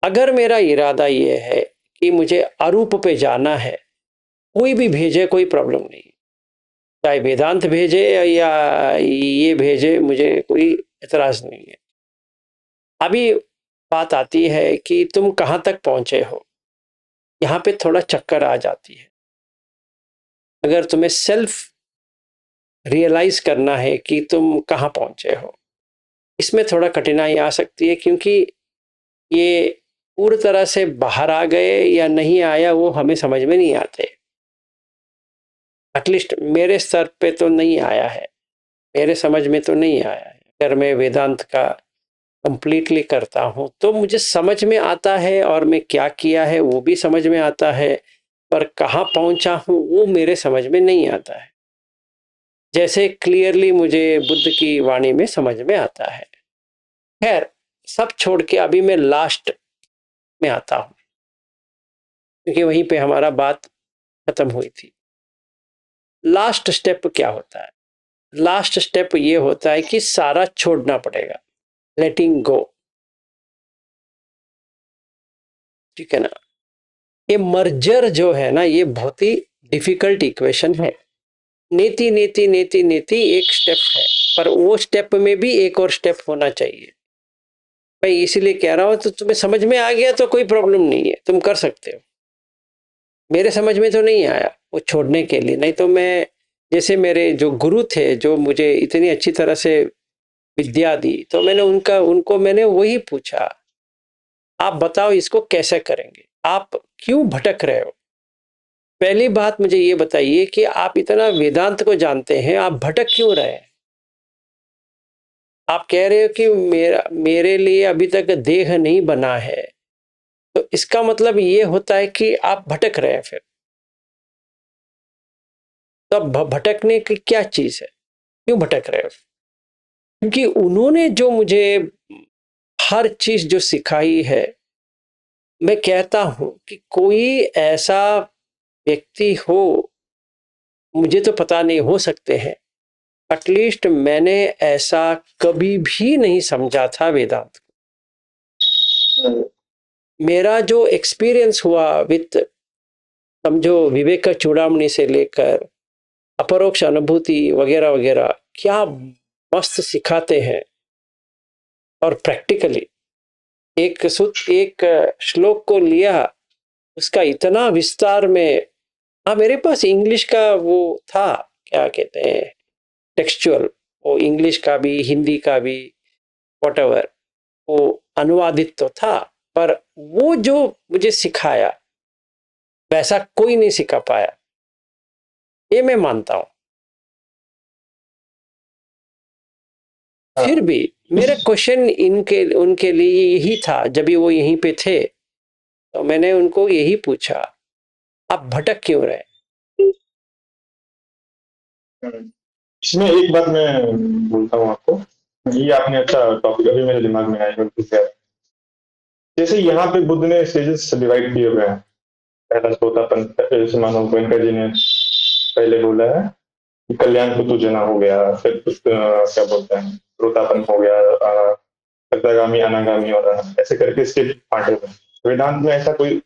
अगर मेरा इरादा ये है कि मुझे अरूप पे जाना है, कोई भी भेजे कोई प्रॉब्लम नहीं, चाहे वेदांत भेजे या ये भेजे, मुझे कोई एतराज नहीं है। अभी बात आती है कि तुम कहाँ तक पहुंचे हो, यहाँ पे थोड़ा चक्कर आ जाती है। अगर तुम्हें सेल्फ रियलाइज करना है कि तुम कहाँ पहुंचे हो, इसमें थोड़ा कठिनाई आ सकती है, क्योंकि ये पूरी तरह से बाहर आ गए या नहीं आया वो हमें समझ में नहीं आते। एटलीस्ट मेरे स्तर पे तो नहीं आया है, मेरे समझ में तो नहीं आया है। अगर मैं वेदांत का कंप्लीटली करता हूं तो मुझे समझ में आता है, और मैं क्या किया है वो भी समझ में आता है, पर कहाँ पहुंचा हूं वो मेरे समझ में नहीं आता है, जैसे क्लियरली मुझे बुद्ध की वाणी में समझ में आता है। खैर, सब छोड़ के अभी मैं लास्ट में आता हूं, क्योंकि वहीं पे हमारा बात खत्म हुई थी। लास्ट स्टेप क्या होता है? लास्ट स्टेप ये होता है कि सारा छोड़ना पड़ेगा, लेटिंग गो, ठीक है ना। ये मर्जर जो है ना, ये बहुत ही डिफिकल्ट इक्वेशन है। नीति नीति नीति नीति एक स्टेप है, पर वो स्टेप में भी एक और स्टेप होना चाहिए। मैं इसीलिए कह रहा हूं, तो तुम्हें समझ में आ गया तो कोई प्रॉब्लम नहीं है, तुम कर सकते हो। मेरे समझ में तो नहीं आया वो छोड़ने के लिए, नहीं तो मैं, जैसे मेरे जो गुरु थे जो मुझे इतनी अच्छी तरह से विद्या दी, तो मैंने उनको मैंने वही पूछा, आप बताओ इसको कैसे करेंगे, आप क्यों भटक रहे हो। पहली बात मुझे ये बताइए कि आप इतना वेदांत को जानते हैं, आप भटक क्यों रहे हैं। आप कह रहे हो कि मेरे लिए अभी तक देह नहीं बना है, तो इसका मतलब ये होता है कि आप भटक रहे हैं। फिर तो अब भटकने की क्या चीज है, क्यों भटक रहे हो? क्योंकि उन्होंने जो मुझे हर चीज जो सिखाई है, मैं कहता हूं कि कोई ऐसा व्यक्ति हो, मुझे तो पता नहीं, हो सकते हैं, एटलीस्ट मैंने ऐसा कभी भी नहीं समझा था वेदांत को। मेरा जो एक्सपीरियंस हुआ विद, समझो विवेक चूड़ामणि से लेकर अपरोक्ष अनुभूति वगैरह वगैरह, क्या मस्त सिखाते हैं। और प्रैक्टिकली एक श्लोक को लिया, उसका इतना विस्तार में, हाँ मेरे पास इंग्लिश का वो था, क्या कहते हैं, टेक्सचुअल, वो इंग्लिश का भी हिंदी का भी वॉटएवर, वो अनुवादित तो था, पर वो जो मुझे सिखाया वैसा कोई नहीं सिखा पाया, ये मैं मानता हूं। फिर भी मेरा क्वेश्चन इनके उनके लिए यही था, जब भी वो यहीं पे थे तो मैंने उनको यही पूछा, आप भटक क्यों रहे। इसमें एक बात मैं बोलता हूँ आपको, ये आपने अच्छा टॉपिक अभी मेरे दिमाग में आया बिल्कुल से। जैसे यहाँ पे बुद्ध ने स्टेजेस डिवाइड किए हुए हैं। पहला श्रोतापन, जैसे मानो गोयनका जी ने पहले बोला है कि कल्याण को तू जना हो गया, फिर क्या बोलते हैं, श्रोतापन हो गया, सत्यागामी, अनागामी और ऐसे करके स्टेप बांटे हुए हैं। वेदांत में ऐसा कोई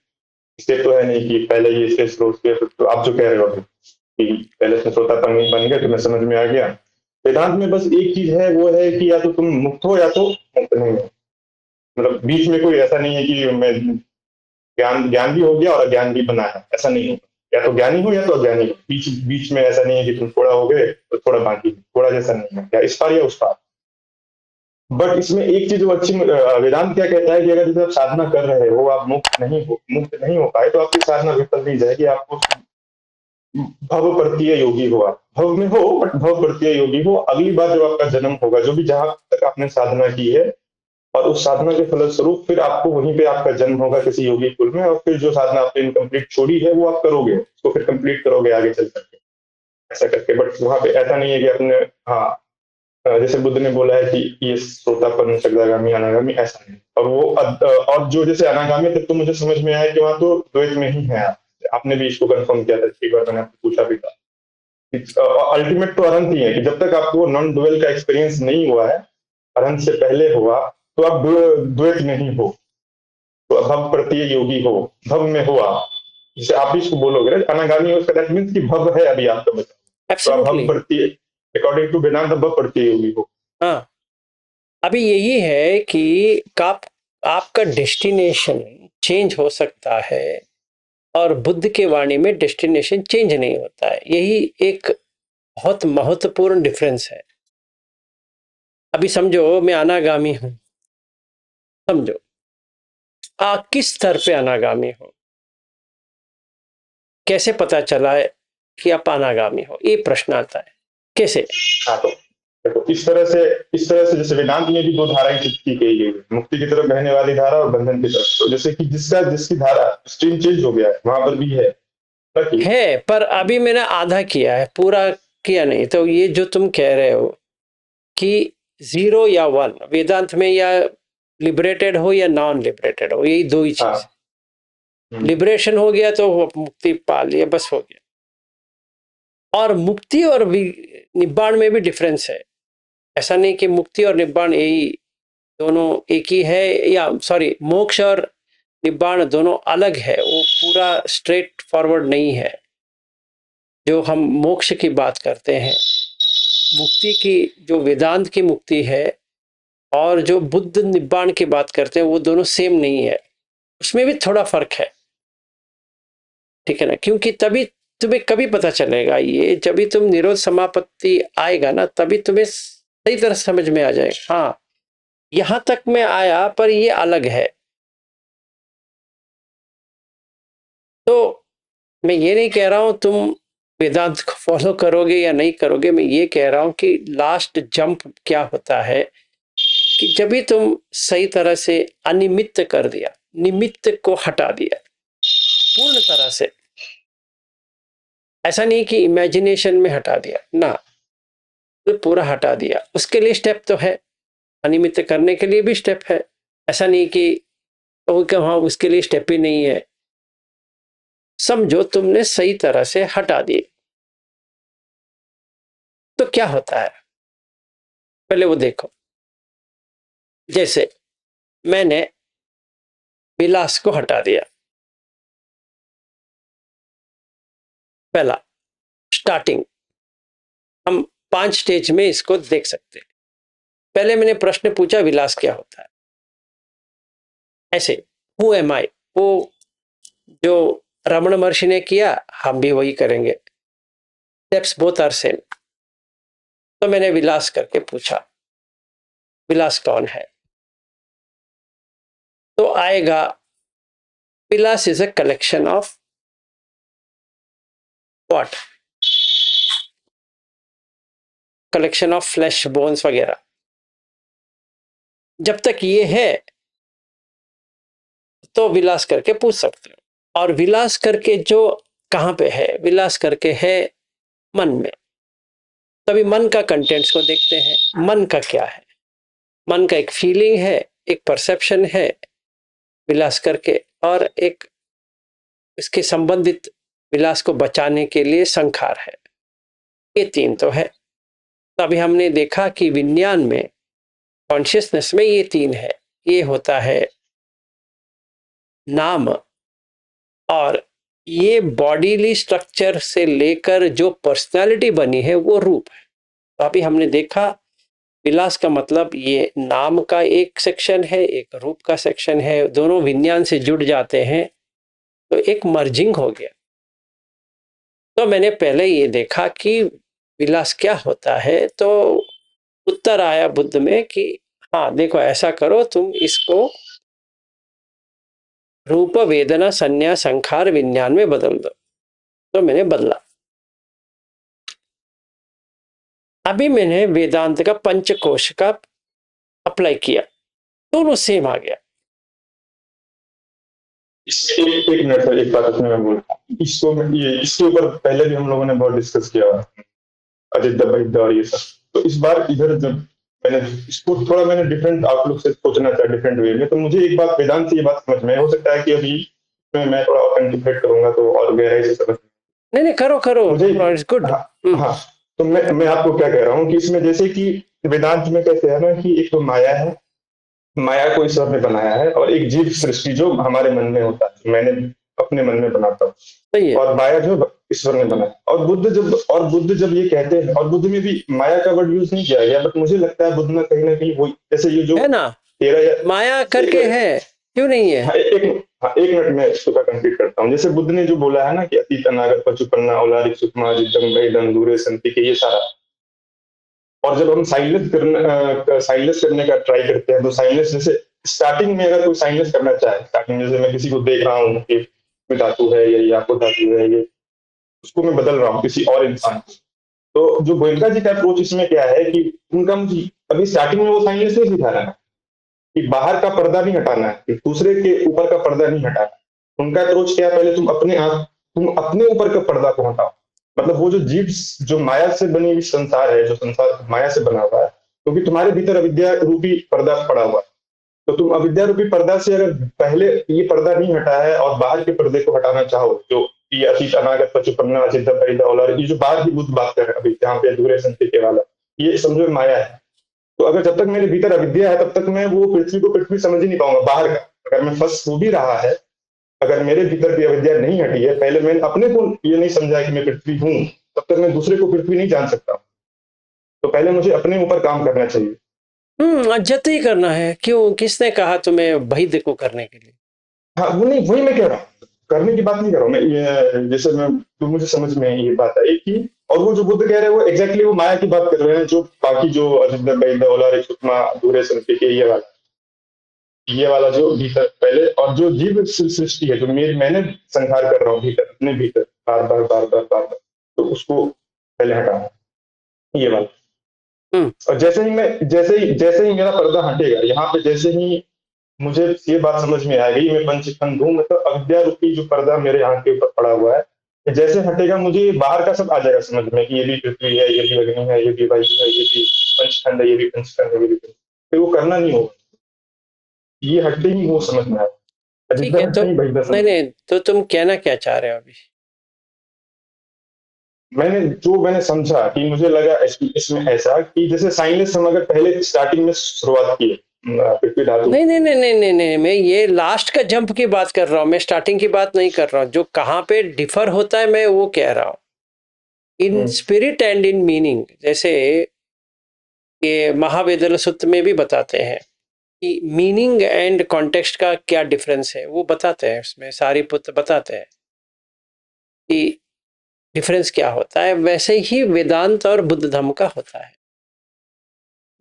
स्टेप तो है नहीं कि पहले ये स्टेज लो उसके, तो आप जो कह रहे हो अभी कि पहले से श्रोतापन बन गया, तुम्हें समझ में आ गया। वेदांत में बस एक चीज है, वो है कि या तो तुम मुक्त हो या तो मुक्त नहीं हो। मतलब बीच में कोई ऐसा नहीं है कि मैं ज्ञान ज्ञान भी हो गया और अज्ञान भी बना है, ऐसा नहीं होगा। या तो ज्ञानी हो या तो अज्ञानी हो, बीच बीच में ऐसा नहीं है कि तुम थोड़ा हो गए तो थोड़ा बाकी, थोड़ा जैसा नहीं है, या इस पार या उस पार। बट इसमें एक चीज वो अच्छी, वेदांत क्या कहता है कि अगर जैसे आप साधना कर रहे हो, आप मुक्त नहीं हो पाए, तो आपकी साधना विफल नहीं जाएगी। आपको भव परतीय योगी हो, आप भव में हो बट भव परतीय योगी हो। अगली बार जब आपका जन्म होगा, जो भी जहां तक आपने साधना की है, और उस साधना के फलस्वरूप फिर आपको वहीं पे आपका जन्म होगा किसी योगी कुल में, और फिर जो साधना आपने इनकम्प्लीट छोड़ी है वो आप करोगे, उसको फिर कंप्लीट करोगे आगे चल करके, ऐसा करके। बट वहां पे ऐसा नहीं है कि अपने, हाँ, जैसे बुद्ध ने बोला है कि ये श्रोतापन, सगदागामी, अनागामी, ऐसा नहीं। और वो और जो जैसे अनागामी तक तो मुझे समझ में आया कि वहां तो द्वैत में ही है। आपने भी इसको कंफर्म किया था, एक बार मैंने आपको पूछा भी था। अल्टीमेट तो अनंत ही है, कि जब तक आपको नॉन डुअल का एक्सपीरियंस नहीं हुआ है, अनंत से पहले हुआ, तो आप द्वैत नहीं हो, तो भव प्रत्यय योगी हो, भव में हो आप। जैसे आप भी इसको बोलोगे ना अनागामी हो, उसका दैट मीन्स कि भव है अभी आपका बचा, तो आप भव एब्सोल्युटली। प्रत्यय, अकॉर्डिंग टू वेदांत भव प्रत्यय योगी हो। हाँ, अभी यही है कि आपका डेस्टिनेशन चेंज हो सकता है और बुद्ध के वाणी में डेस्टिनेशन चेंज नहीं होता है। यही एक बहुत महत्वपूर्ण डिफरेंस है। अभी समझो मैं अनागामी हूं, समझो किस स्तर पे अनागामी हो, कैसे पता चला है कि आप अनागामी हो, ये प्रश्न आता है, कैसे? हाँ, तो देखो इस तरह से जैसे वेदांत में भी दो धाराएं की गई है, मुक्ति की तरफ बहने वाली धारा और बंधन की तरफ। तो जैसे कि जिसकी धारा स्ट्रीम चेंज हो गया है, वहां पर भी है बाकी। है, पर अभी मैंने आधा किया है, पूरा किया नहीं। तो ये जो तुम कह रहे हो कि 0 या 1 वेदांत में, या लिबरेटेड हो या नॉन लिबरेटेड हो, यही दो ही हाँ। चीज। लिबरेशन हो गया तो मुक्ति पा लिया, बस हो गया। और मुक्ति और निब्बाण में भी डिफरेंस है। ऐसा नहीं कि मुक्ति और निब्बाण यही दोनों एक ही है, या सॉरी, मोक्ष और निब्बाण दोनों अलग है। वो पूरा स्ट्रेट फॉरवर्ड नहीं है। जो हम मोक्ष की बात करते हैं, मुक्ति की, जो वेदांत की मुक्ति है, और जो बुद्ध निब्बाण की बात करते हैं, वो दोनों सेम नहीं है। उसमें भी थोड़ा फर्क है, ठीक है ना? क्योंकि तभी तुम्हें कभी पता चलेगा ये, जब भी तुम निरोध समापत्ति आएगा ना, तभी तुम्हें सही तरह समझ में आ जाएगा। हाँ, यहां तक मैं आया, पर ये अलग है। तो मैं ये नहीं कह रहा हूं तुम वेदांत को फॉलो करोगे या नहीं करोगे। मैं ये कह रहा हूं कि लास्ट जंप क्या होता है कि जब भी तुम सही तरह से अनिमित्त कर दिया, निमित्त को हटा दिया पूर्ण तरह से, ऐसा नहीं कि इमेजिनेशन में हटा दिया ना, तो पूरा हटा दिया। उसके लिए स्टेप तो है, अनिमित्त करने के लिए भी स्टेप है। ऐसा नहीं कि हाँ उसके लिए स्टेप ही नहीं है। समझो तुमने सही तरह से हटा दिए तो क्या होता है, पहले वो देखो। जैसे मैंने विलास को हटा दिया, पहला स्टार्टिंग, हम 5 स्टेज में इसको देख सकते हैं। पहले मैंने प्रश्न पूछा विलास क्या होता है, ऐसे हु एम आई, वो जो रमण महर्षि ने किया, हम भी वही करेंगे। Steps both are same. तो मैंने विलास करके पूछा विलास कौन है, तो आएगा विलास is a collection of what, collection of flesh bones वगैरह। जब तक ये है तो विलास करके पूछ सकते हो। और विलास करके जो कहां पे है, विलास करके है मन में। तभी मन का कंटेंट्स को देखते हैं, मन का क्या है। मन का एक फीलिंग है, एक परसेप्शन है विलास करके, और एक इसके संबंधित विलास को बचाने के लिए संखार है। ये तीन तो है। तो अभी हमने देखा कि विज्ञान में, कॉन्शियसनेस में ये तीन है। ये होता है नाम, और ये बॉडीली स्ट्रक्चर से लेकर जो पर्सनालिटी बनी है वो रूप है। तो अभी हमने देखा विलास का मतलब ये नाम का एक सेक्शन है, एक रूप का सेक्शन है, दोनों विज्ञान से जुड़ जाते हैं तो एक मर्जिंग हो गया। तो मैंने पहले ये देखा कि विलास क्या होता है, तो उत्तर आया बुद्ध में कि हाँ देखो ऐसा करो, तुम इसको रूप वेदना संज्ञा संखार विज्ञान में बदल दो। तो मैंने बदला। अभी मैंने वेदांत का पंचकोश का अप्लाई किया, दोनों सेम आ गया। एक एक मिनट सर, एक बात उसमें मैं बोल, इसके ऊपर पहले भी हम लोगों ने बहुत डिस्कस किया हुआ है, अजित बहिद्धा और ये सब। तो इस बार इधर जब मैंने इसको थोड़ा मैंने डिफरेंट आउटलुक से सोचना चाहा, डिफरेंट वे में, तो मुझे एक बात वेदांत से ये बात समझ में, हो सकता है कि अभी मैं थोड़ा ऑथेंटिकेट करूंगा तो और गहराई से समझ नहीं, करो करो, मुझे। It's good. हाँ, हाँ, तो मैं आपको क्या कह रहा हूँ कि इसमें जैसे कि वेदांत में कहते हैं ना कि एक तो माया है, माया को ईश्वर ने बनाया है, और एक जीव सृष्टि जो हमारे मन में होता है, मैंने अपने मन में बनाता हूँ, सही है। और माया जो ईश्वर ने बनाया। और बुद्ध जब ये कहते हैं, और बुद्ध में भी माया का वर्ड यूज नहीं किया गया, बट मुझे लगता है बुद्ध में कहीं ना कहीं वो, जैसे ये जो है ना, तेरा या माया करके है, क्यों नहीं है? हाँ, एक मिनट में इसको कंप्लीट करता हूँ। जैसे बुद्ध ने जो बोला है ना कि अतीत अनागत पचुपन्ना औलारिक सुकमा जितम भयदम दूरे संति के, ये सारा। और जब हम साइलेंस करने का ट्राई करते हैं, तो साइलेंस जैसे स्टार्टिंग में अगर कोई साइलेंस करना चाहे, स्टार्टिंग में जैसे मैं किसी को देख रहा हूँ कि इसमें धातु है, ये याको धातु है, ये उसको मैं बदल रहा हूँ किसी और इंसान को। तो जो गोयनका जी का अप्रोच इसमें क्या है कि उनका मुझे अभी स्टार्टिंग में वो साइलेंस नहीं सिखा रहा है कि बाहर का पर्दा नहीं हटाना है, कि दूसरे के ऊपर का पर्दा नहीं हटाना। उनका अप्रोच क्या है, पहले तुम अपने ऊपर का पर्दा को हटाओ। मतलब वो जो जीव, जो माया से बनी हुई संसार है, जो संसार माया से बना हुआ है, क्योंकि तुम्हारे भीतर अविद्या रूपी पर्दा पड़ा हुआ है। तो तुम अविद्या रूपी पर्दा से अगर पहले ये पर्दा नहीं हटाया है और बाहर के पर्दे को हटाना चाहो, जो ये अतीत अनागत पचुपन्ना अचिंत पैदा औलाद, ये जो बाहर की बुद्ध बात कर रहे हैं अभी, जहाँ पे अधूरे संस्कृति वाला, ये समझो माया है। तो अगर जब तक मेरे भीतर अविद्या है, तब तक मैं वो पृथ्वी को पृथ्वी समझ ही नहीं पाऊंगा बाहर का। अगर मैं फंस हो भी रहा है, अगर मेरे भीतर की अविद्या नहीं हटी है, पहले मैंने अपने को ये नहीं समझा कि मैं पृथ्वी हूँ, तब तक मैं दूसरे को पृथ्वी नहीं जान सकता। तो पहले मुझे अपने ऊपर काम करना चाहिए। अज्जत ही करना है। क्यों, किसने कहा तुम्हें बहिद को करने के लिए? हाँ, वो नहीं, वही मैं कह रहा हूँ, करने की बात नहीं कर रहा हूँ मैं, ये जैसे मैं, तो मुझे समझ में ये बात है कि, और वो जो बुद्ध कह रहे हैं वो एग्जैक्टली वो माया की बात कर रहे हैं, जो बाकी जो अजिंदा बैदा औलाद सुकमा दूरे संति के, ये वाला जो भीतर पहले, और जो जीव सृष्टि है जो मैंने संहार कर रहा हूँ भीतर, अपने भीतर बार बार बार बार बार बार, तो उसको पहले हटाना, ये वाला। और जैसे ही मेरा पर्दा हटेगा यहाँ पे, जैसे ही मुझे ये बात समझ में आ गई, मैं पंचखंड हूँ, मतलब अविद्या रूपी जो पर्दा मेरे यहाँ के ऊपर पड़ा हुआ है, जैसे हटेगा मुझे बाहर का सब आ जाएगा समझ में कि ये भी पृथ्वी है, ये भी अग्नि है, ये भी वायु है, ये भी पंचखंड है, ये भी पंचखंड है, ये भी फिर वो करना नहीं होगा, ये हटते ही वो समझ में आया। ठीक है, तो नहीं, तो तुम कहना क्या चाह रहे हो अभी? मैंने समझा कि मुझे लगा इसमें ऐसा कि जैसे साइंस हम अगर पहले स्टार्टिंग में शुरुआत की पृथ्वी धातु, नहीं नहीं नहीं नहीं नहीं नहीं, मैं ये लास्ट का जंप की बात कर रहा हूँ, मैं स्टार्टिंग की बात नहीं कर रहा हूँ। जो कहाँ पे डिफर होता है मैं वो कह रहा हूँ, in spirit and in meaning. जैसे ये महावेदल सूत्र में भी बताते हैं कि मीनिंग एंड कॉन्टेक्स्ट का क्या डिफरेंस है, वो बताते हैं उसमें, सारीपुत्र बताते हैं कि डिफरेंस क्या होता है। वैसे ही वेदांत और बुद्ध धर्म का होता है।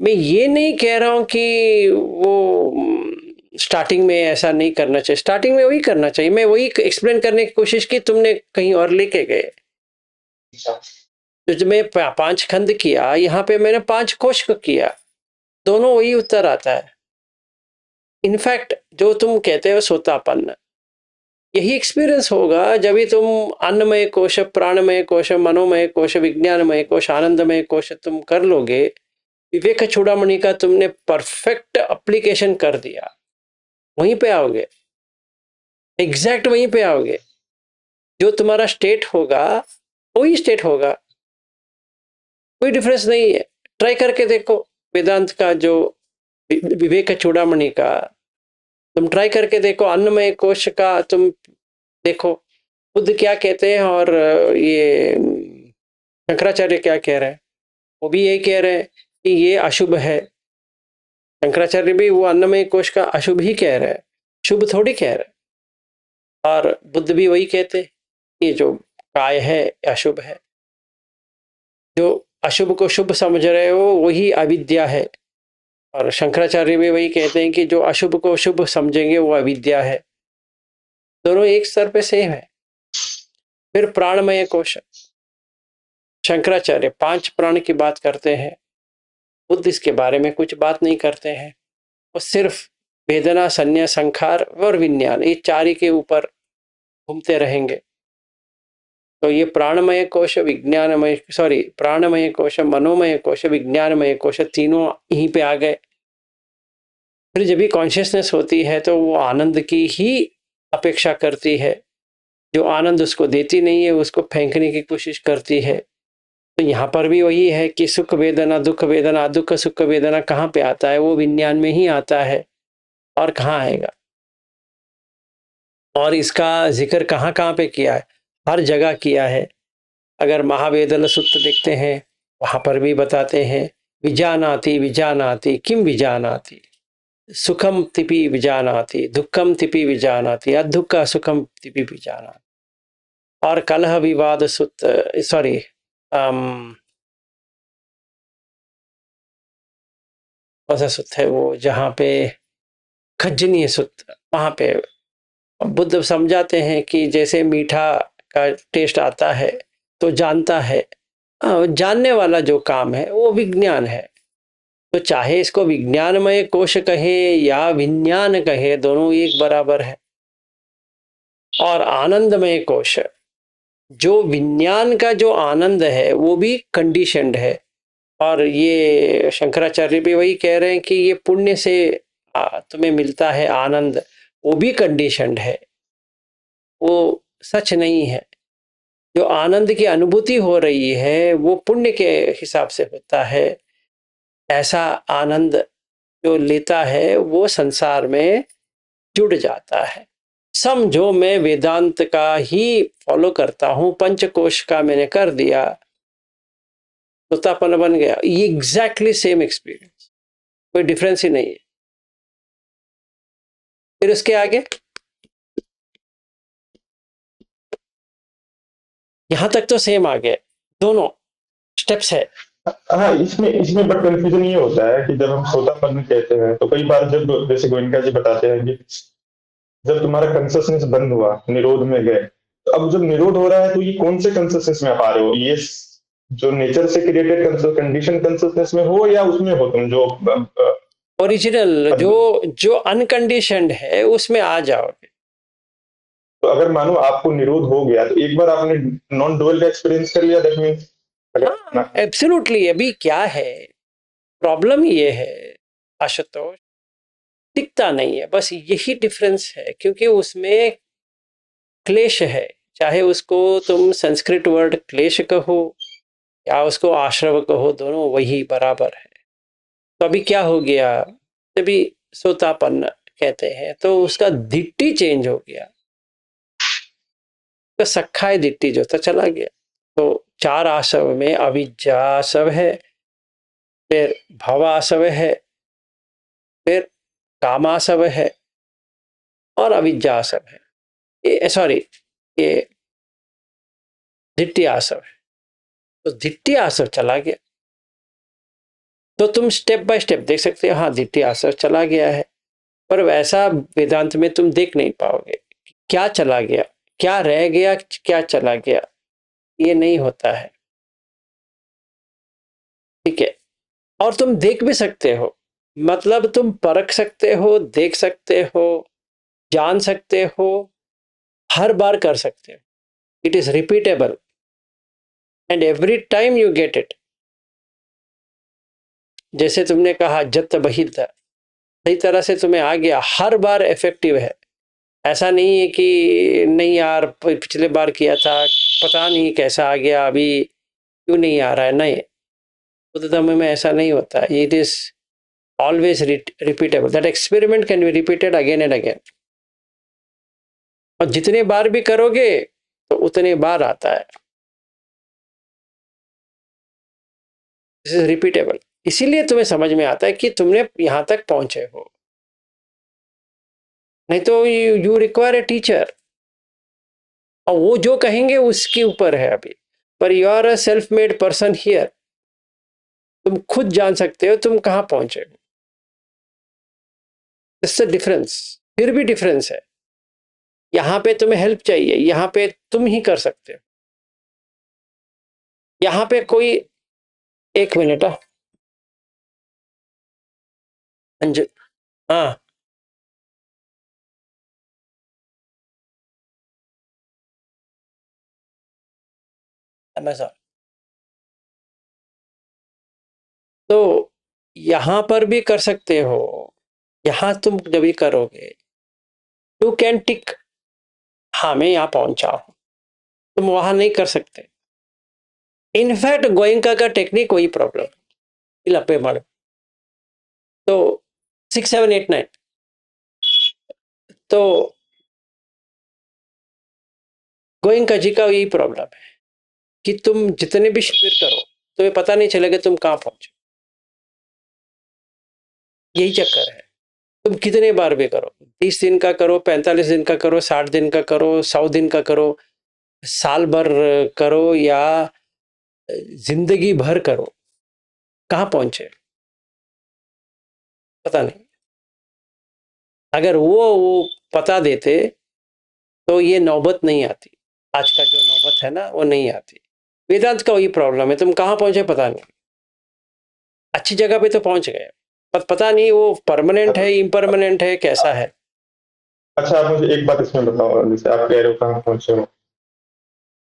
मैं ये नहीं कह रहा हूं कि वो स्टार्टिंग में ऐसा नहीं करना चाहिए, स्टार्टिंग में वही करना चाहिए। मैं वही एक्सप्लेन करने की कोशिश की, तुमने कहीं और लेके गए। तो मैं 5 खंड किया, यहाँ पे मैंने 5 कोश को किया, दोनों वही उत्तर आता है। इनफैक्ट जो तुम कहते हो सोतापन्न, यही एक्सपीरियंस होगा जब भी तुम अन्नमय कोश, प्राणमय कोश, मनोमय कोश, विज्ञानमय कोश, आनंदमय कोश तुम कर लोगे, विवेक चूड़ामणि का तुमने परफेक्ट एप्लीकेशन कर दिया, वहीं पे आओगे, एग्जैक्ट वहीं पे आओगे। जो तुम्हारा स्टेट होगा वही स्टेट होगा, कोई डिफरेंस नहीं है। ट्राई करके देखो, वेदांत का जो विवेक चूड़ामणि का तुम ट्राई करके देखो, अन्नमय कोश का तुम देखो, बुद्ध क्या कहते हैं और ये शंकराचार्य क्या कह रहे हैं। वो भी यही कह रहे हैं कि ये अशुभ है। शंकराचार्य भी वो अन्नमय कोश का अशुभ ही कह रहे हैं, शुभ थोड़ी कह रहे हैं। और बुद्ध भी वही कहते हैं, ये जो काय है अशुभ है। जो अशुभ को शुभ समझ रहे हो वही अविद्या है। और शंकराचार्य भी वही कहते हैं कि जो अशुभ को शुभ समझेंगे वो अविद्या है। दोनों एक स्तर पे सेम है। फिर प्राणमय कोश, शंकराचार्य 5 प्राण की बात करते हैं, बुद्ध इसके बारे में कुछ बात नहीं करते हैं। वो सिर्फ वेदना, संन्यास, संखार और विज्ञान, ये 4 ही के ऊपर घूमते रहेंगे। तो ये प्राणमय कोश, विज्ञानमय प्राणमय कोश, मनोमय कोश, विज्ञानमय कोश, तीनों यहीं पे आ गए। फिर जब भी कॉन्शियसनेस होती है तो वो आनंद की ही अपेक्षा करती है। जो आनंद उसको देती नहीं है उसको फेंकने की कोशिश करती है। तो यहाँ पर भी वही है कि सुख वेदना, दुख वेदना, दुख सुख वेदना कहाँ पे आता है? वो विज्ञान में ही आता है, और कहाँ आएगा? और इसका जिक्र कहाँ कहाँ पे किया है? हर जगह किया है। अगर महावेदल सूत्र देखते हैं वहां पर भी बताते हैं, विजानाति विजानाति किम विजानाति, सुखम तिपि विजानाति, दुखम तिपि विजानाति, अदुख सुखम तिपि विजानाति। और कलह विवाद सूत्र, सॉरी कौन सा सूत्र है वो, जहाँ पे खज्जनीय सूत्र, वहां पे बुद्ध समझाते हैं कि जैसे मीठा का टेस्ट आता है तो जानता है, जानने वाला जो काम है वो विज्ञान है। तो चाहे इसको विज्ञानमय कोश कहे या विज्ञान कहे, दोनों एक बराबर है। और आनंदमय कोश, जो विज्ञान का जो आनंद है वो भी कंडीशनड है। और ये शंकराचार्य भी वही कह रहे हैं कि ये पुण्य से तुम्हें मिलता है आनंद, वो भी कंडीशनड है, वो सच नहीं है। जो आनंद की अनुभूति हो रही है वो पुण्य के हिसाब से होता है। ऐसा आनंद जो लेता है वो संसार में जुड़ जाता है। समझो मैं वेदांत का ही फॉलो करता हूं, पंचकोश का मैंने कर दिया, तोतापन बन गया। ये एग्जैक्टली सेम एक्सपीरियंस, कोई डिफरेंस ही नहीं है। फिर उसके आगे यहां तक तो सेम आ गया, दोनों स्टेप्स है। हाँ, इसमें इसमें बट कंफ्यूजन ये होता है कि जब हम सोतापन कहते हैं तो कई बार जब जैसे गोयनका जी बताते हैं कि जब तुम्हारा कंसिस्टेंस बंद हुआ, निरोध में गए, तो अब जब निरोध हो रहा है तो ये कौन से कंसिस्टेंस में आप आ रहे हो? ये जो नेचर से क्रिएटेड कंडीशन कंसिस्टेंस में हो या उसमें हो तुम जो ओरिजिनल जो जो अनकंडीशनड है उसमें आ जाओगे। तो अगर मानो आपको निरोध हो गया तो एक बार आपने नॉन डुअल का एक्सपीरियंस कर लिया, दैट मींस हाँ एब्सोल्युटली। अभी क्या है, प्रॉब्लम ये है आशुतोष, दिखता नहीं है, बस यही डिफरेंस है। क्योंकि उसमें क्लेश है, चाहे उसको तुम संस्कृत वर्ड क्लेश कहो या उसको आश्रव कहो, दोनों वही बराबर है। तो अभी क्या हो गया, तभी सोतापन कहते हैं तो उसका दिट्टी चेंज हो गया, तो सखाय दिट्टी जो था चला गया। तो 4 आसव में अविद्या आसव है, फिर भवासव है, फिर कामासव है और अविद्या आसव है। ये सॉरी, ये दिट्टी आसव है। तो दिट्टी आसव चला गया। तो तुम स्टेप बाय स्टेप देख सकते हो, हाँ दिट्टी आसव चला गया है, पर वैसा वेदांत में तुम देख नहीं पाओगे क्या चला गया, क्या रह गया, क्या चला गया, ये नहीं होता है। ठीक है। और तुम देख भी सकते हो, मतलब तुम परख सकते हो, देख सकते हो, जान सकते हो, हर बार कर सकते हो। It is repeatable and every time you get it. जैसे तुमने कहा जत बहित, सही तरह से तुम्हें आ गया, हर बार इफेक्टिव है। ऐसा नहीं है कि नहीं यार पिछले बार किया था, पता नहीं कैसा आ गया, अभी क्यों नहीं आ रहा है। नहीं, बुद्धधम्म में ऐसा नहीं होता। It is always repeatable. That experiment can be repeated again and again, और जितने बार भी करोगे तो उतने बार आता है। This is repeatable. इसीलिए तुम्हें समझ में आता है कि तुमने यहां तक पहुंचे हो। नहीं तो यू रिक्वायर ए टीचर, और वो जो कहेंगे उसके ऊपर है अभी। पर you are a self made person here. तुम खुद जान सकते हो तुम कहां पहुंचे हो। इससे डिफरेंस, फिर भी डिफरेंस है। यहां पे तुम्हें हेल्प चाहिए, यहां पे तुम ही कर सकते हो। यहां पे कोई, एक मिनट, अंज हाँ, अमेज़न। तो यहां पर भी कर सकते हो। यहां तुम जब भी करोगे, यू कैन टिक, हाँ मैं यहां पहुंचा हूं। तुम वहां नहीं कर सकते। इनफैक्ट गोइंका का टेक्निक वही प्रॉब्लम, लपे मार। तो 6 7 8 9, तो गोइंका जी का यही प्रॉब्लम है कि तुम जितने भी शिविर करो तुम्हें पता नहीं चलेगा तुम कहां पहुंचे। यही चक्कर है। तुम कितने बार भी करो, 30 दिन का करो, 45 दिन का करो, 60 दिन का करो, 100 दिन का करो, साल भर करो, या जिंदगी भर करो, कहां पहुंचे पता नहीं। अगर वो पता देते तो ये नौबत नहीं आती। आज का जो नौबत है ना वो नहीं आती। वेदांत का वही प्रॉब्लम है, तुम कहां पहुंचे पता नहीं। अच्छी जगह पे तो पहुंच गए, पर पता नहीं वो परमानेंट है, इम्परमानेंट है, कैसा है। अच्छा, आप मुझे एक बात इसमें बताओ, जैसे आप कह रहे हो कहाँ पहुंचे हो,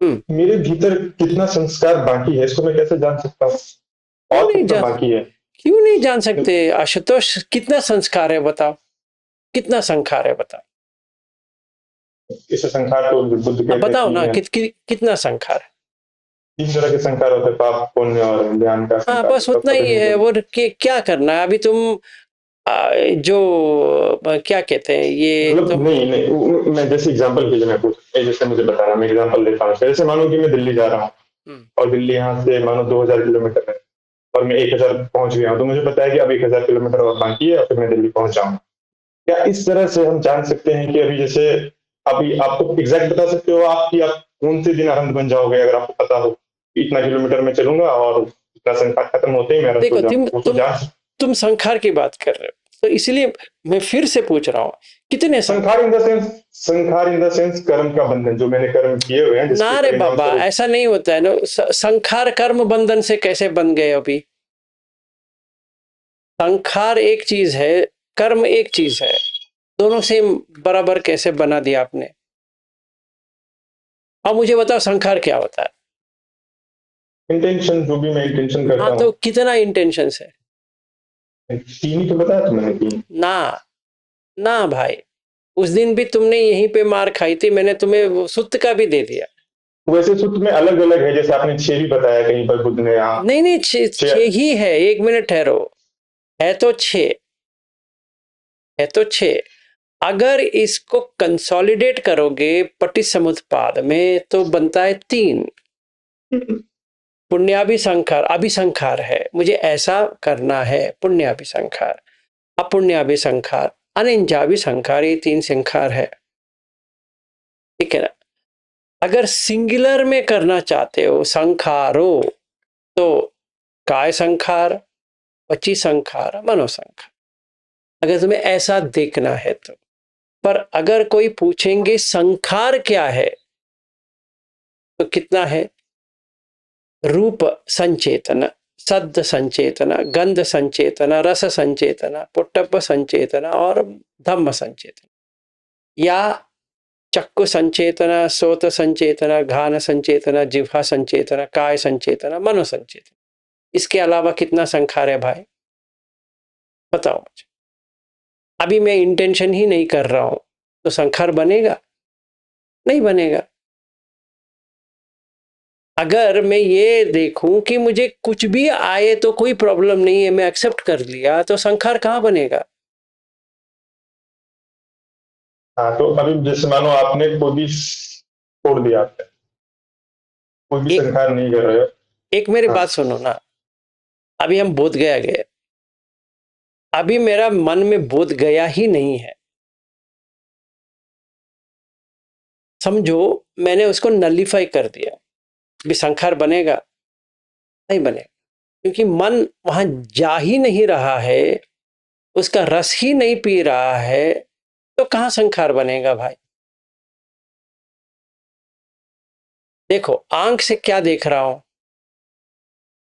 हम्म। मेरे भीतर कितना संस्कार बाकी है इसको मैं कैसे जान सकता हूँ, क्यों और नहीं कितना जान बाकी है? क्यों नहीं जान सकते आशुतोष? कितना संस्कार है बताओ, कितना संस्कार है बताओ। इस संस्कार को बुद्ध अब कहते हैं बताओ तीन ना है। कितना संस्कार है। तीन तरह के संस्कार होते हैं, पाप पुण्य और ज्ञान का हाँ संस्कार, बस तो उतना पता ही नहीं है। मुझे। वो क्या करना है अभी तुम, जो क्या कहते हैं ये मतलब तुम। नहीं नहीं मैं जैसे एग्जांपल के लिए मैं पूछ, जैसे मुझे बताना, मैं एग्जांपल देता हूँ। जैसे मानो कि मैं दिल्ली जा रहा हूँ, हम्म, और दिल्ली यहाँ से मानो 2000 किलोमीटर है, और मैं 1000 पहुंच गया हूँ, तो मुझे पता है कि अब 1000 किलोमीटर और बाकी है और फिर मैं दिल्ली पहुंच जाऊंगा। क्या इस तरह से हम जान सकते हैं कि अभी जैसे अभी आपको एग्जैक्ट बता सकते हो आप कि आप कौन से दिन अरहंत बन जाओगे, अगर आपको पता हो कि इतना किलोमीटर में चलूंगा और इतना संख्या खत्म होते ही मैं अरहंत हो देखो जाऊंगा, वो तो जान। तुम संखार की बात कर रहे हो, तो इसलिए मैं फिर से पूछ रहा हूँ कितने संखार इन द सेंस, संखार इन द सेंस कर्म का बंधन, जो मैंने कर्म किए हुए हैं ना जिसके रे परिणाम बाबा, स्वरूप। ऐसा नहीं होता है ना। संखार कर्म बंधन से कैसे बन गए अभी? संखार एक चीज है, कर्म एक चीज है, दोनों से बराबर कैसे बना दिया आपने? अब मुझे बताओ संखार क्या होता है। इंटेंशन, जो भी मैं इंटेंशन हाँ करता तो हूँ। कितना इंटेंशन है? तीन ही तो बताया था मैंने, तीन। ना, ना भाई, उस दिन भी तुमने यहीं पे मार खाई थी, मैंने तुम्हें वो सुत्त का भी दे दिया। वैसे सूत्र में अलग अलग है, जैसे आपने छह भी बताया कहीं पर बुद्ध ने, यहाँ नहीं नहीं, छह छह। ही है। एक मिनट ठहरो, है तो छह, है तो छह। अगर इसको कंसोलिडेट करोगे पटिसमुत्पाद में तो बनता है 3। पुण्याभिसंखार, अभिसंखार है, मुझे ऐसा करना है, पुण्याभिसंखार, अपुण्याभिसंखार, अनिंजाभिसंखार, ये 3 संखार है। ठीक है ना? अगर सिंगुलर में करना चाहते हो संखारो, तो काय संखार, वची संखार, मनोसंखार, अगर तुम्हें ऐसा देखना है तो। पर अगर कोई पूछेंगे संखार क्या है, तो कितना है? रूप संचेतना, शब्द संचेतना, गंध संचेतना, रस संचेतना, पुट्टप संचेतना और धम्म संचेतना, या चक्षु संचेतना, सोत संचेतना, घान संचेतना, जिह्वा संचेतना, काय संचेतना, मनो संचेतना। इसके अलावा कितना संखार है भाई? बताओ मुझे। अभी मैं इंटेंशन ही नहीं कर रहा हूं तो संखार बनेगा? नहीं बनेगा। अगर मैं ये देखूं कि मुझे कुछ भी आए तो कोई प्रॉब्लम नहीं है, मैं एक्सेप्ट कर लिया, तो संखार कहां बनेगा? हाँ, तो अभी जैसे मानो आपने कोई भी छोड़ दिया, आपने कोई भी एक संहार नहीं कर रहे हो। एक मेरी हाँ, बात सुनो ना। अभी हम बोध गया गए, अभी मेरा मन में बोध गया ही नहीं है, समझो मैंने उसको नलिफाई कर दिया। भी संखार बनेगा? नहीं बनेगा, क्योंकि मन वहां जा ही नहीं रहा है, उसका रस ही नहीं पी रहा है, तो कहां संखार बनेगा भाई? देखो, आंख से क्या देख रहा हूं?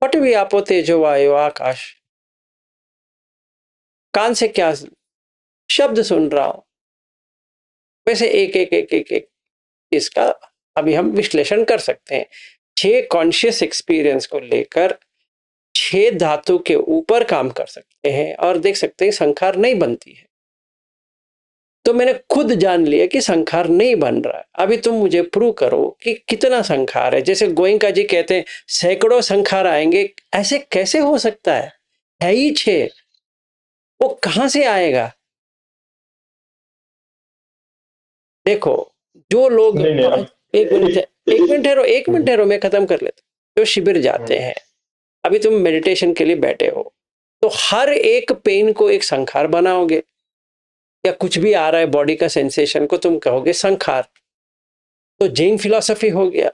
पृथ्वी आपो तेजो वायु आकाश। कान से क्या शब्द सुन रहा हूं? वैसे एक एक एक एक एक इसका अभी हम विश्लेषण कर सकते हैं। 6 कॉन्शियस एक्सपीरियंस को लेकर 6 धातु के ऊपर काम कर सकते हैं और देख सकते हैं संखार नहीं बनती है। तो मैंने खुद जान लिया कि संखार नहीं बन रहा है। अभी तुम मुझे प्रूव करो कि कितना संखार है। जैसे गोयंका जी कहते हैं सैकड़ों संखार आएंगे, ऐसे कैसे हो सकता है ही 6, वो कहां से आएगा? देखो, जो लोग नहीं नहीं, अब एक मिनट, एक मिनट ठहरो, मैं खत्म कर लेता हूं। जो शिविर जाते हैं, अभी तुम मेडिटेशन के लिए बैठे हो, तो हर एक पेन को एक संखार बनाओगे, या कुछ भी आ रहा है बॉडी का सेंसेशन को तुम कहोगे संखार। तो जैन फिलॉसफी हो गया,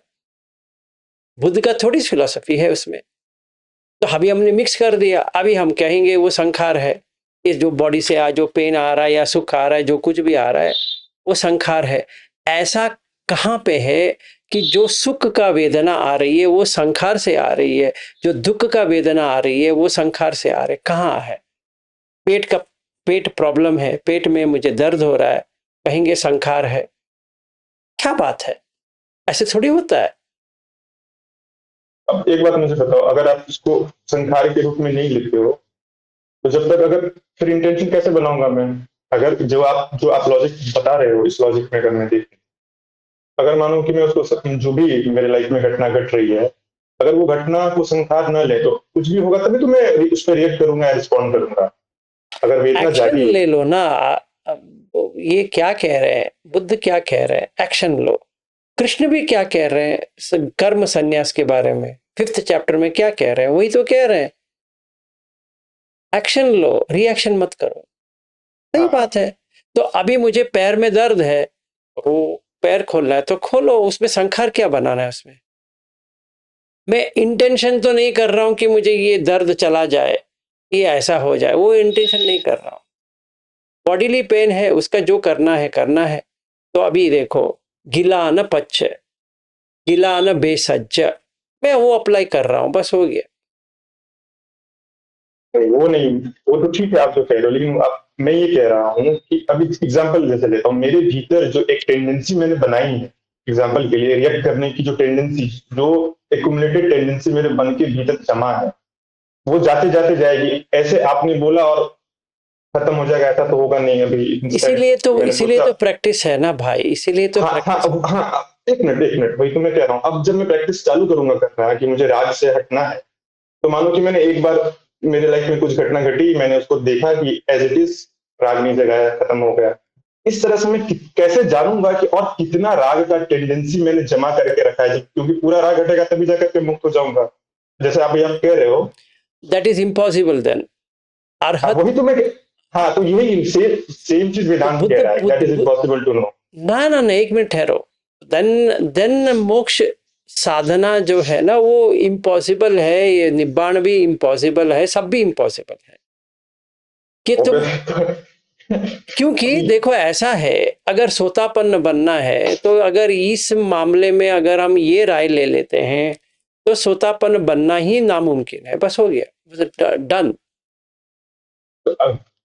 बुद्ध का थोड़ी फिलॉसफी है उसमें। तो अभी हमने मिक्स कर दिया, अभी हम कहेंगे वो संखार है। ये जो बॉडी से जो पेन आ रहा है या सुख आ रहा है, जो कुछ भी आ रहा है, वो संखार है। ऐसा कहां पे है कि जो सुख का वेदना आ रही है वो संखार से आ रही है, जो दुख का वेदना आ रही है वो संखार से आ रही है? कहां है? पेट प्रॉब्लम है, पेट में मुझे दर्द हो रहा है, कहेंगे संखार है। क्या बात है, ऐसे थोड़ी होता है। अब एक बात मुझे बताओ, अगर आप इसको संखार के रूप में नहीं लिखते हो, तो जब तक अगर फिर इंटेंशन कैसे बनाऊंगा मैं? अगर जो आप लॉजिक बता रहे हो, इस लॉजिक में करने देखिए, अगर मानो कि मैं उसको जो भी मेरे लाइफ में घटना घट रही है, अगर वो घटना को संखार न ले तो कुछ भी होगा तभी तो मैं उस पर रिएक्ट करूंगा या रिस्पॉन्ड करूंगा। अगर वेदना एक्शन जागी, ले लो ना। ये क्या कह रहे हैं बुद्ध, क्या कह रहे हैं? एक्शन लो। कृष्ण भी क्या कह रहे हैं कर्म संन्यास के बारे में? 5th चैप्टर में क्या कह रहे हैं? वही तो कह रहे हैं, एक्शन लो, रिएक्शन मत करो। सही हाँ, बात है। तो अभी मुझे पैर में दर्द है, वो पैर खोलना है तो खोलो, उसमें संखार क्या बनाना है उसमें? मैं इंटेंशन तो नहीं कर रहा हूं कि मुझे ये दर्द चला जाए, ये ऐसा हो जाए, वो इंटेंशन नहीं कर रहा हूं। बॉडीली पेन है, उसका जो करना है करना है। तो अभी देखो, गिला न पच्च, गिला न बेसज्ज, मैं वो अप्लाई कर रहा हूं, बस हो गया। वो नहीं, वो तो ठीक है आप जो कह रहे हो, लेकिन अब मैं ये कह रहा हूँ कि अभी एग्जाम्पल जैसे लेता हूँ, मेरे भीतर जो एक टेंडेंसी मैंने बनाई है, एग्जाम्पल के लिए रिएक्ट करने की जो टेंडेंसी, जो एक्यूमुलेटेड टेंडेंसी मेरे मन के भीतर जमा है, वो जाते जाते जाएगी। ऐसे आपने बोला और खत्म हो जाएगा, ऐसा तो होगा नहीं। अभी इंस्टेंट मैंने इसीलिए सोचा, तो प्रैक्टिस है ना भाई, इसीलिए तो हाँ हाँ प्रैक्टिस। हाँ, एक मिनट वही तो मैं कह रहा हूँ। अब जब मैं प्रैक्टिस चालू करूंगा करना कि मुझे राग से हटना है, तो मानो कि मैंने एक बार मेरे लाइफ में कुछ घटना घटी, मैंने उसको देखा कि एज इट इज, राग नहीं जगाया, खत्म हो गया। इस तरह से मैं कैसे जानूंगा कि और कितना राग का टेंडेंसी मैंने जमा करके रखा है? क्योंकि पूरा राग हटेगा तभी जाकर के मुक्त हो जाऊंगा, जैसे आप कह रहे हो। That is impossible then. हाँ, अरहत, वही तो मैं, हाँ, तो यही सेम सेम चीज तो वेदांत कह रहा है, that is impossible to know. ना ना ना, एक मिनट ठहरो। देन मोक्ष साधना जो है ना वो इम्पॉसिबल है, ये निब्बाण भी इम्पॉसिबल है, सब भी इम्पॉसिबल है। कि तुम, क्योंकि अभी देखो ऐसा है, अगर सोतापन्न बनना है तो अगर इस मामले में अगर हम ये राय ले लेते हैं तो सोतापन्न बनना ही नामुमकिन है, बस हो गया, डन।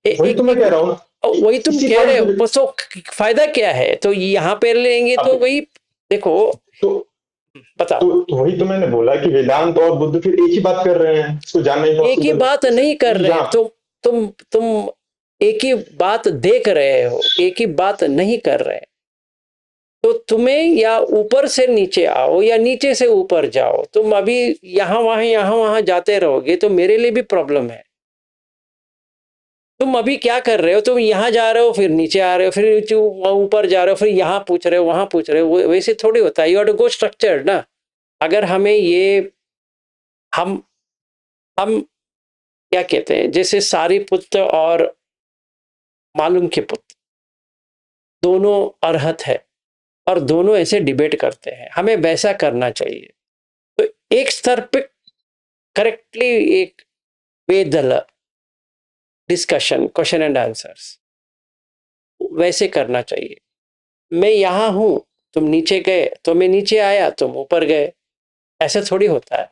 वही तो मैं कह रहा हूँ। वही तुम इसी कह रहे पॉइंट हो, पे बस तो फायदा क्या है? तो यहाँ पे लेंगे तो अब वही, देखो, तो बताओ। तो वही तो मैंने बोला कि वेदांत और बुद्ध फिर एक ही बात कर रहे हैं, इसको जानना एक ही इम्पॉसिबल है। बात नहीं कर अभी रहे जहाँ तो तुम एक ही बात देख रहे हो, एक ही बात नहीं कर रहे। तो तुम्हें या ऊपर से नीचे आओ या नीचे से ऊपर जाओ। तुम अभी यहाँ वहां जाते रहोगे तो मेरे लिए भी प्रॉब्लम है। तुम अभी क्या कर रहे हो, तुम यहाँ जा रहे हो फिर नीचे आ रहे हो, फिर ऊपर जा रहे हो, फिर यहाँ पूछ रहे हो वहां पूछ रहे हो, वैसे थोड़ी होता है। You have to go structured ना। अगर हमें ये हम क्या कहते हैं, जैसे सारीपुत्र और मालूम के पुत्र दोनों अरहत है और दोनों ऐसे डिबेट करते हैं, हमें वैसा करना चाहिए। तो एक स्तर पे करेक्टली एक वेदल डिस्कशन, क्वेश्चन एंड आंसर्स वैसे करना चाहिए। मैं यहाँ हूं, तुम नीचे गए तो मैं नीचे आया, तुम ऊपर गए। ऐसा थोड़ी होता है।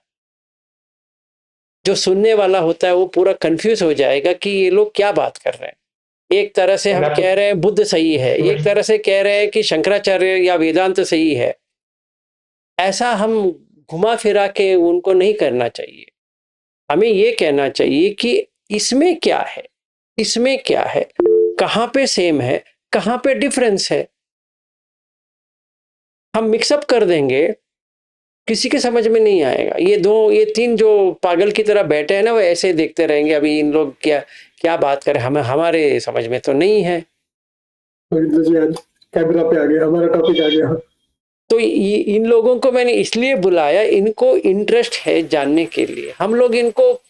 जो सुनने वाला होता है वो पूरा कंफ्यूज हो जाएगा कि ये लोग क्या बात कर रहे हैं। एक तरह से हम कह रहे हैं बुद्ध सही है, एक तरह से कह रहे हैं कि शंकराचार्य या वेदांत सही है। ऐसा हम घुमा फिरा के उनको नहीं करना चाहिए। हमें ये कहना चाहिए कि इसमें क्या है, इसमें क्या है, कहाँ पे सेम है, कहाँ पे डिफरेंस है। हम मिक्सअप कर देंगे, किसी के समझ में नहीं आएगा। ये तीन जो पागल की तरह बैठे हैं ना, वो ऐसे देखते रहेंगे अभी इन लोग क्या क्या बात करें, हमारे समझ में तो नहीं है। कैमरा पे आ गया, हमारा टॉपिक आ गया। तो इन लोगों को मैंने इसलिए बुलाया, इनको इंटरेस्ट है जानने के लिए। हम लोग इनको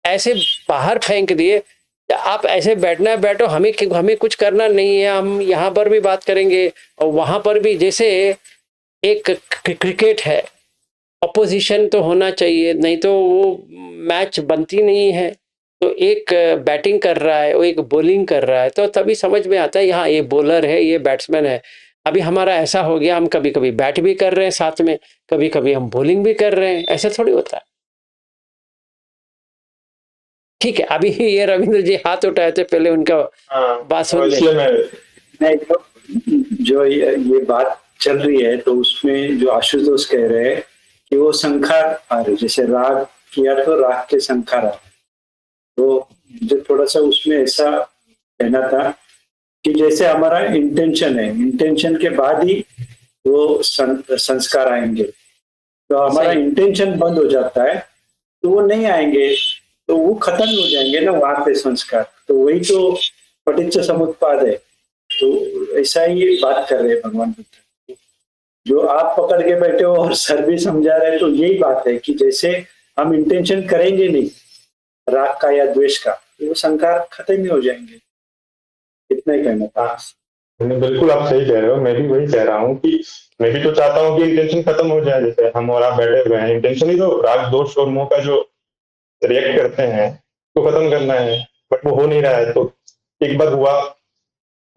ऐसे बाहर फेंक दिए, आप ऐसे बैठना है बैठो, हमें कुछ करना नहीं है, हम यहाँ पर भी बात करेंगे और वहां पर भी। जैसे एक क्रिकेट है, अपोजिशन तो होना चाहिए, नहीं तो वो मैच बनती नहीं है। तो एक बैटिंग कर रहा है, वो एक बॉलिंग कर रहा है, तो तभी समझ में आता है यहाँ ये बॉलर है, ये बैट्समैन है। अभी हमारा ऐसा हो गया, हम कभी कभी बैट भी कर रहे हैं साथ में, कभी कभी हम बॉलिंग भी कर रहे हैं। ऐसा थोड़ी होता है। ठीक है, अभी ये रविंद्र जी हाथ उठाए थे, पहले उनका बात सुन ले। जो ये बात चल रही है, तो उसमें जो आशुतोष कह रहे हैं कि वो संखार आ रहे, जैसे राग किया तो राग के संखार आ रहे। तो मुझे थोड़ा सा उसमें ऐसा कहना था कि जैसे हमारा इंटेंशन है, इंटेंशन के बाद ही वो संस्कार आएंगे। तो हमारा इंटेंशन बंद हो जाता है तो वो नहीं आएंगे, तो वो खत्म हो जाएंगे ना वहां पे संस्कार। तो वही तो पटिच्च समुत्पाद है। तो ऐसा ही बात कर रहे हैं भगवान बुद्ध, जो आप पकड़ के बैठे हो और सर भी समझा रहे हैं। तो यही बात है कि जैसे हम इंटेंशन करेंगे नहीं राग का या द्वेष का, तो वो संस्कार खत्म ही हो जाएंगे। इतना ही कहना था। बिल्कुल आप सही कह रहे हो। मैं भी वही कह रहा हूँ कि मैं भी तो चाहता हूँ कि इंटेंशन खत्म हो जाए। जैसे हम और आप बैठे हुए हैं, इंटेंशन ही तो राग दोष और मोह का जो रिएक्ट करते हैं तो खत्म करना है, बट वो हो नहीं रहा है। तो एक बार हुआ,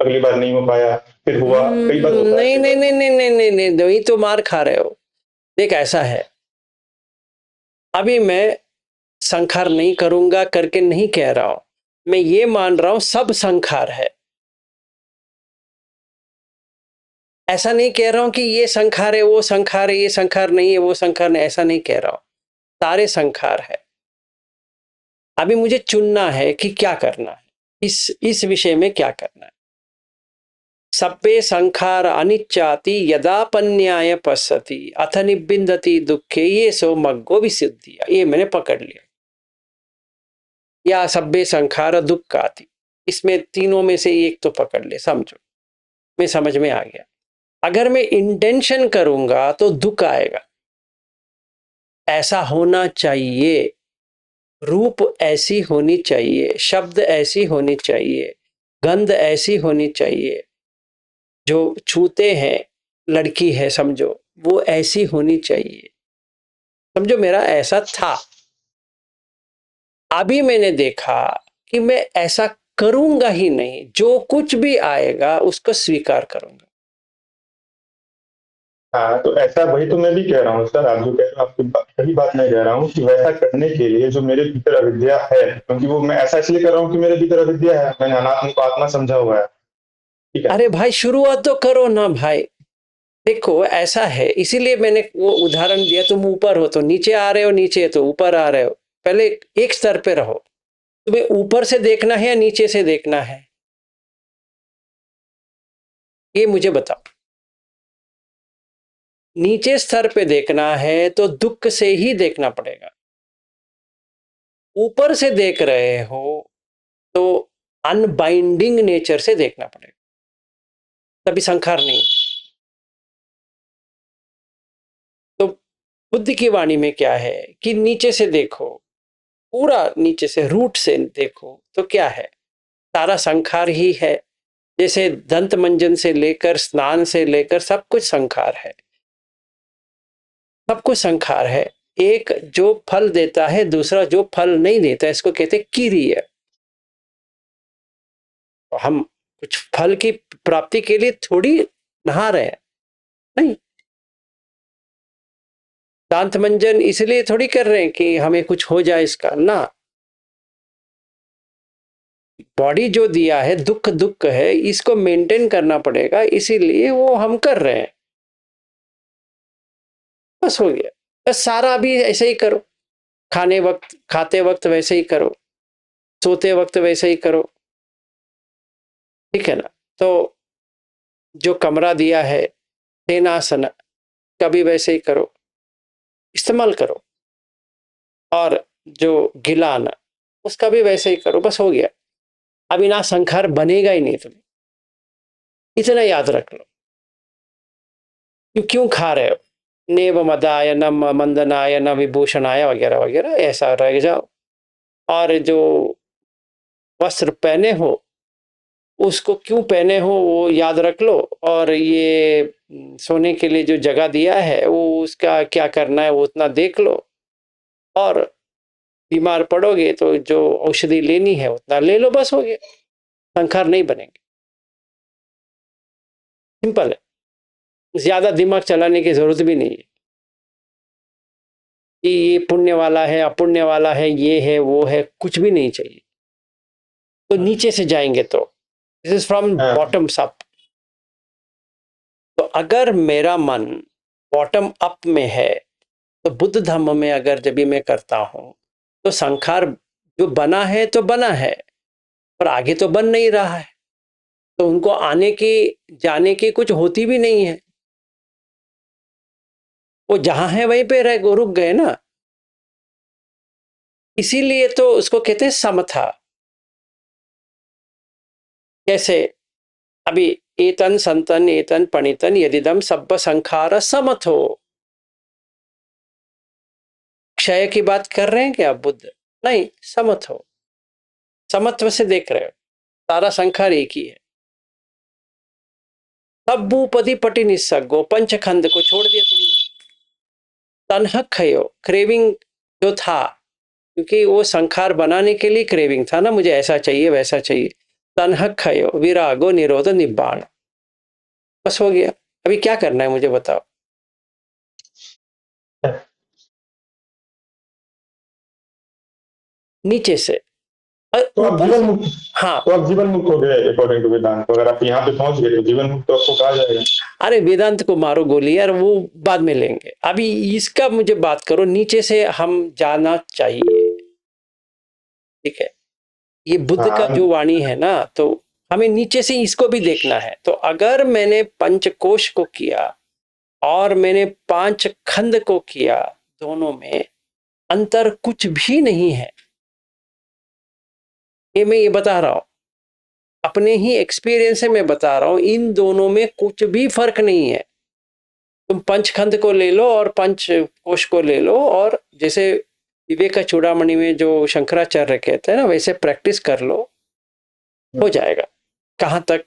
अगली बार नहीं हो पाया, फिर हुआ, कई बार होता नहीं नहीं नहीं नहीं नहीं नहीं नहीं, वही तो मार खा रहे हो। देख ऐसा है, अभी मैं संखार नहीं करूंगा करके नहीं कह रहा हूं, मैं ये मान रहा हूं सब संखार है। ऐसा नहीं कह रहा हूं कि ये संखार है वो संखार है, ये संखार नहीं है वो संखार नहीं, ऐसा नहीं कह रहा हूं। सारे संखार है। अभी मुझे चुनना है कि क्या करना है, इस विषय में क्या करना है। सब्बे संखार अनिच्चाति यदापन्याय पश्यति अथ निबिंदति दुखे ये सो मग्गो विशुद्धिया। ये मैंने पकड़ लिया। या सब्बे संखार दुखाति, इसमें तीनों में से एक तो पकड़ ले, समझो। मैं समझ में आ गया। अगर मैं इंटेंशन करूंगा तो दुख आएगा। ऐसा होना चाहिए, रूप ऐसी होनी चाहिए, शब्द ऐसी होनी चाहिए, गंध ऐसी होनी चाहिए, जो छूते हैं लड़की है समझो, वो ऐसी होनी चाहिए। समझो मेरा ऐसा था। अभी मैंने देखा कि मैं ऐसा करूंगा ही नहीं, जो कुछ भी आएगा उसको स्वीकार करूंगा। हाँ, तो ऐसा वही तो मैं भी कह रहा हूँ सर। आप जो कह रहे हो आपकी सही बात मैं कह रहा हूँ कि वैसा करने के लिए जो मेरे भीतर अविद्या है, क्योंकि वो मैं ऐसा इसलिए कर रहा हूँ कि मेरे भीतर अविद्या है, मैंने अनात्म को आत्मा समझा हुआ है। ठीक है। अरे भाई शुरुआत तो करो ना भाई। देखो ऐसा है, इसीलिए मैंने वो उदाहरण दिया। तुम ऊपर हो तो नीचे आ रहे हो, नीचे तो ऊपर आ रहे हो। पहले एक स्तर पे रहो, तुम्हें ऊपर से देखना है या नीचे से देखना है, ये मुझे बताओ। नीचे स्तर पे देखना है तो दुख से ही देखना पड़ेगा। ऊपर से देख रहे हो तो अनबाइंडिंग नेचर से देखना पड़ेगा, तभी संखार नहीं है। तो बुद्ध की वाणी में क्या है कि नीचे से देखो, पूरा नीचे से रूट से देखो तो क्या है, सारा संखार ही है। जैसे दंत मंजन से लेकर स्नान से लेकर सब कुछ संखार है, सब कुछ संखार है। एक जो फल देता है, दूसरा जो फल नहीं देता, इसको कहते किरीय। हम कुछ फल की प्राप्ति के लिए थोड़ी नहा रहे हैं, नहीं। दांत मंजन इसलिए थोड़ी कर रहे हैं कि हमें कुछ हो जाए इसका, ना। बॉडी जो दिया है, दुख दुख है, इसको मेंटेन करना पड़ेगा, इसीलिए वो हम कर रहे हैं। बस हो गया। बस सारा भी ऐसे ही करो, खाते वक्त वैसे ही करो, सोते वक्त वैसे ही करो, ठीक है ना। तो जो कमरा दिया है, सेनासन, कभी वैसे ही करो, इस्तेमाल करो। और जो गिलान, उसका भी वैसे ही करो, बस हो गया। अविनाश संखार बनेगा ही नहीं तुम्हें, इतना याद रख लो। क्यों खा रहे हो, नेव मदाय न मंदनाय न विभूषणाय वगैरह वगैरह, ऐसा रह जाओ। और जो वस्त्र पहने हो, उसको क्यों पहने हो वो याद रख लो। और ये सोने के लिए जो जगह दिया है, वो उसका क्या करना है वो उतना देख लो। और बीमार पड़ोगे तो जो औषधि लेनी है उतना ले लो, बस हो गया। संखार नहीं बनेंगे, सिंपल है। ज्यादा दिमाग चलाने की जरूरत भी नहीं है कि ये पुण्य वाला है अपुण्य वाला है, ये है वो है, कुछ भी नहीं चाहिए। तो नीचे से जाएंगे तो this is from bottom up. तो अगर मेरा मन बॉटम अप में है, तो बुद्ध धम्म में अगर जब भी मैं करता हूं, तो संखार जो बना है तो बना है, पर आगे तो बन नहीं रहा है, तो उनको आने की जाने की कुछ होती भी नहीं है। वो जहां है वहीं पे रह रुक गए ना। इसीलिए तो उसको कहते हैं समथा। कैसे, अभी एतन संतन एतन पणितन यदिदम सब्ब संखार समथो। क्षय की बात कर रहे हैं क्या बुद्ध? नहीं, समथ हो, समत्व से देख रहे हो, सारा संखार एक ही है। तब भूपति पटि निस्सगो, पंचखंड को छोड़ दिया तुमने। तन्हक खयो, क्रेविंग जो था, क्योंकि वो संखार बनाने के लिए क्रेविंग था ना, मुझे ऐसा चाहिए वैसा चाहिए। तन्हक खयो, विरागो निरोध निब्बाण, बस हो गया। अभी क्या करना है मुझे बताओ। नीचे से तो आप जीवन मुक्त, हाँ, तो आप जीवन मुक्त हो गए अकॉर्डिंग टू वेदांत। तो अगर आप यहाँ पे पहुंच गए तो जीवन मुक्त तो आपको कहा जाएगा। अरे वेदांत को मारो गोली यार, वो बाद में लेंगे, अभी इसका मुझे बात करो। नीचे से हम जाना चाहिए, ठीक है। ये बुद्ध का जो वाणी है ना, तो हमें नीचे से इसको भी देखना है। तो अगर मैंने पंचकोश को किया और मैंने पांच खंड को किया, दोनों में अंतर कुछ भी नहीं है। ये मैं ये बता रहा हूं, अपने ही एक्सपीरियंस से मैं बता रहा हूं, इन दोनों में कुछ भी फर्क नहीं है। तुम पंचखंड को ले लो और पंच कोश को ले लो, और जैसे विवेक चूड़ामणि में जो शंकराचार्य कहते हैं ना, वैसे प्रैक्टिस कर लो, हो जाएगा। कहां तक?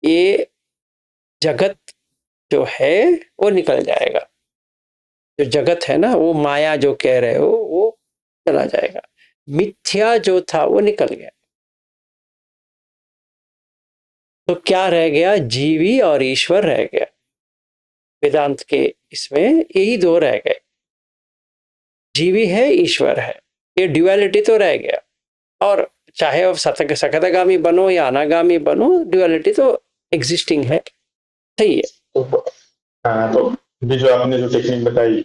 ये जगत जो है वो निकल जाएगा, जो जगत है ना, वो माया जो कह रहे हो वो चला जाएगा, मिथ्या जो था वो निकल गया। तो क्या रह गया? जीवी और ईश्वर रह गया। वेदांत के इसमें यही दो रह गए, जीवी है ईश्वर है, ये ड्युअलिटी तो रह गया। और चाहे अब सकतगामी बनो या अनागामी बनो, ड्युअलिटी तो एग्जिस्टिंग है, सही है। तो, हाँ, तो ये जो आपने जो टेक्निक बताई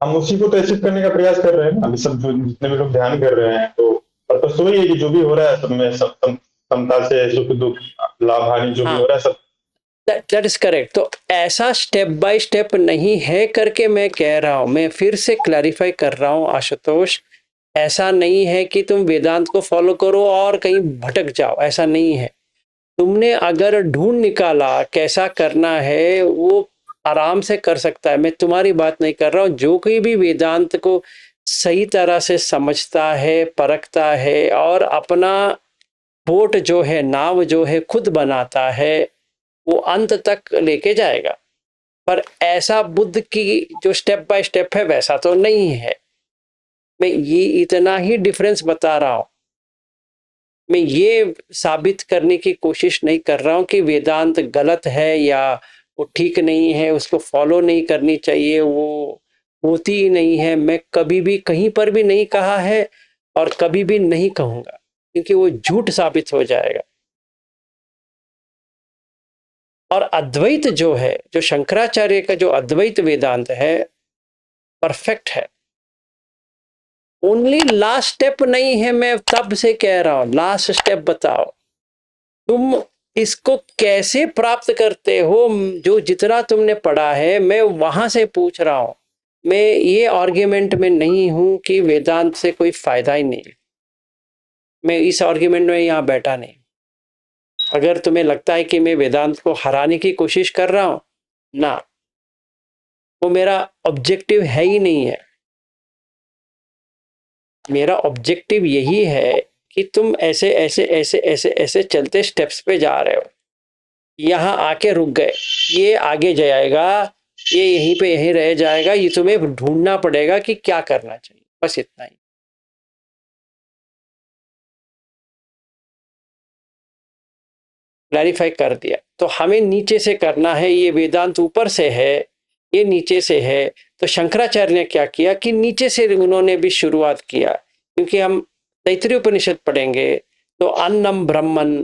हम उसी को तो अचीव करने का प्रयास कर रहे हैं ना, अभी सब जो जितने भी लोग ध्यान कर रहे हैं, तो पर्पस तो वही है कि जो भी हो रहा है सब में समता से सुख दुख लाभ हानि जो भी हाँ, हो रहा है सब। That is correct. तो ऐसा स्टेप बाय स्टेप नहीं है करके मैं कह रहा हूं, मैं फिर से क्लैरिफाई कर रहा हूं आशुतोष, ऐसा नहीं है कि तुम वेदांत को फॉलो करो और कहीं भटक जाओ, ऐसा नहीं है। तुमने अगर ढूंढ निकाला कैसा करना है, वो आराम से कर सकता है। मैं तुम्हारी बात नहीं कर रहा हूं, जो कोई भी वेदांत को सही तरह से समझता है, परखता है और अपना बोट जो है, नाव जो है खुद बनाता है, वो अंत तक लेके जाएगा। पर ऐसा बुद्ध की जो स्टेप बाय स्टेप है वैसा तो नहीं है। मैं ये इतना ही डिफरेंस बता रहा हूं। मैं ये साबित करने की कोशिश नहीं कर रहा हूं कि वेदांत गलत है या वो ठीक नहीं है, उसको फॉलो नहीं करनी चाहिए, वो होती ही नहीं है। मैं कभी भी कहीं पर भी नहीं कहा है और कभी भी नहीं कहूंगा, क्योंकि वो झूठ साबित हो जाएगा। और अद्वैत जो है, जो शंकराचार्य का जो अद्वैत वेदांत है, परफेक्ट है। ओनली लास्ट स्टेप नहीं है, मैं तब से कह रहा हूं लास्ट स्टेप बताओ तुम इसको कैसे प्राप्त करते हो। जो जितना तुमने पढ़ा है मैं वहां से पूछ रहा हूं। मैं ये आर्ग्यूमेंट में नहीं हूं कि वेदांत से कोई फायदा ही नहीं। मैं इस आर्ग्यूमेंट में यहां बैठा नहीं। अगर तुम्हें लगता है कि मैं वेदांत को हराने की कोशिश कर रहा हूं ना, वो मेरा ऑब्जेक्टिव है ही नहीं है। मेरा ऑब्जेक्टिव यही है कि तुम ऐसे ऐसे ऐसे ऐसे ऐसे चलते स्टेप्स पे जा रहे हो, यहाँ आके रुक गए, ये आगे जाएगा, ये यहीं पे यहीं रह जाएगा, ये तुम्हें ढूंढना पड़ेगा कि क्या करना चाहिए, बस इतना ही। क्लैरिफाई कर दिया। तो हमें नीचे से करना है, ये वेदांत ऊपर से है, ये नीचे से है। तो शंकराचार्य ने क्या किया कि नीचे से उन्होंने भी शुरुआत किया, क्योंकि हम तैत्तिरीय उपनिषद पढ़ेंगे तो अन्नम ब्रह्मन,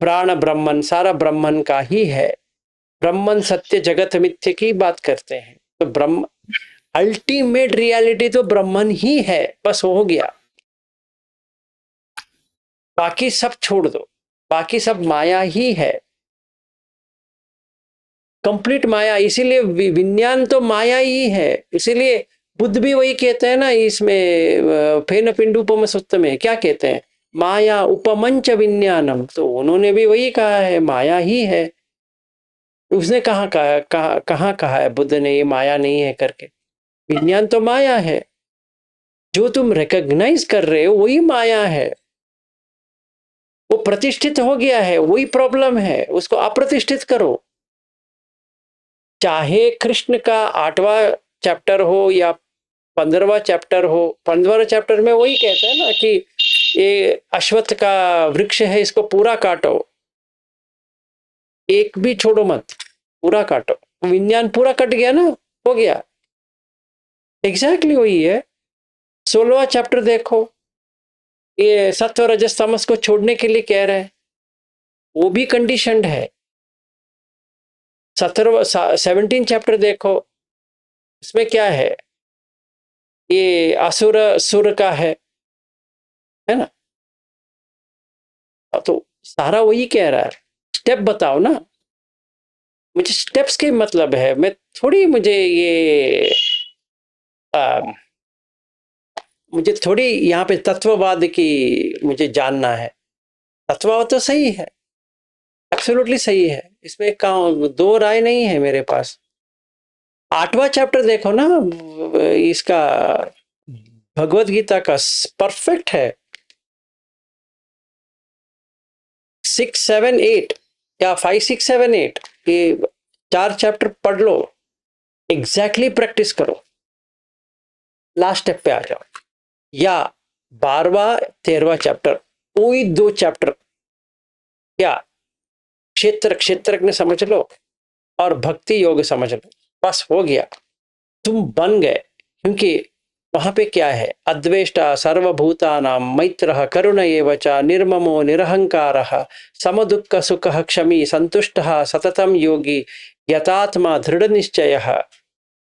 प्राण ब्रह्मन, सारा ब्रह्मन का ही है। ब्रह्मन सत्य जगत मिथ्य की बात करते हैं, तो ब्रह्म अल्टीमेट रियलिटी तो ब्रह्मन ही है, बस हो गया। बाकी सब छोड़ दो, बाकी सब माया ही है, कंप्लीट माया। इसीलिए विज्ञान तो माया ही है। इसीलिए बुद्ध भी वही कहते हैं ना, इसमें फेन पिंडुपम सूत्र में क्या कहते हैं, माया उपमंच विज्ञानम। तो उन्होंने भी वही कहा है, माया ही है। उसने कहाँ कहा है बुद्ध ने ये माया नहीं है करके। विज्ञान तो माया है, जो तुम रिकॉग्नाइज कर रहे हो वही माया है। वो प्रतिष्ठित हो गया है, वही प्रॉब्लम है, उसको अप्रतिष्ठित करो। चाहे कृष्ण का 8वां चैप्टर हो या 15वां चैप्टर हो, 15वां चैप्टर में वही कहता है ना कि ये अश्वत्थ का वृक्ष है, इसको पूरा काटो, एक भी छोड़ो मत, पूरा काटो। विज्ञान पूरा कट गया ना, हो गया। एग्जैक्टली वही है। 16वां चैप्टर देखो, ये सत्व रजस तमस को छोड़ने के लिए कह रहे हैं, वो भी कंडीशनड है। 17 चैप्टर देखो, इसमें क्या है, ये असुर सुर का है ना। तो सारा वही कह रहा है। स्टेप बताओ ना, मुझे स्टेप्स के मतलब है, मैं थोड़ी, मुझे थोड़ी यहाँ पे तत्ववाद की मुझे जानना है। तत्ववाद तो सही है, एब्सोल्युटली सही है, इसमें दो राय नहीं है मेरे पास। 8वां चैप्टर देखो ना, इसका भगवत गीता का, परफेक्ट है। 6, 7, 8 या 5, 6, 7, 8 ये 4 चैप्टर पढ़ लो, एग्जैक्टली प्रैक्टिस करो, लास्ट स्टेप पे आ जाओ। या 12वां 13वां चैप्टर, वही 2 चैप्टर, क्या क्षेत्रज्ञ समझ लो और भक्ति योग समझ लो, बस हो गया, तुम बन गए। क्योंकि वहां पे क्या है, अद्वेष्टा सर्वभूतानां मैत्रः करुण एव च निर्ममो निरहंकारः समदुःख सुखः क्षमी संतुष्टः सततं योगी यतात्मा दृढ़ निश्चयः।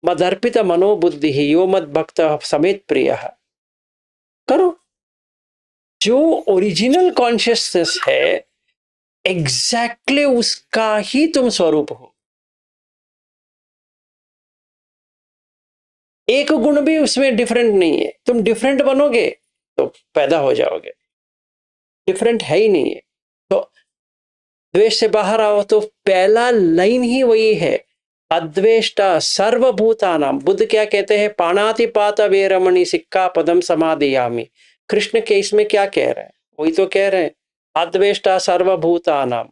मदर्पित मनोबुद्धि यो मद भक्त समेत प्रिय। करो, जो ओरिजिनल कॉन्शियसनेस है एग्जैक्टली उसका ही तुम स्वरूप हो। एक गुण भी उसमें डिफरेंट नहीं है। तुम डिफरेंट बनोगे तो पैदा हो जाओगे, डिफरेंट है ही नहीं है। तो द्वेष से बाहर आओ तो पहला लाइन ही वही है, अद्वेष्टा सर्वभूतानाम। बुद्ध क्या कहते हैं, पाणातिपात वेरमणि सिक्का पदम समादियामि। कृष्ण के इसमें क्या कह रहे हैं, वही तो कह रहे हैं, अद्वेष्टा सर्वभूतानाम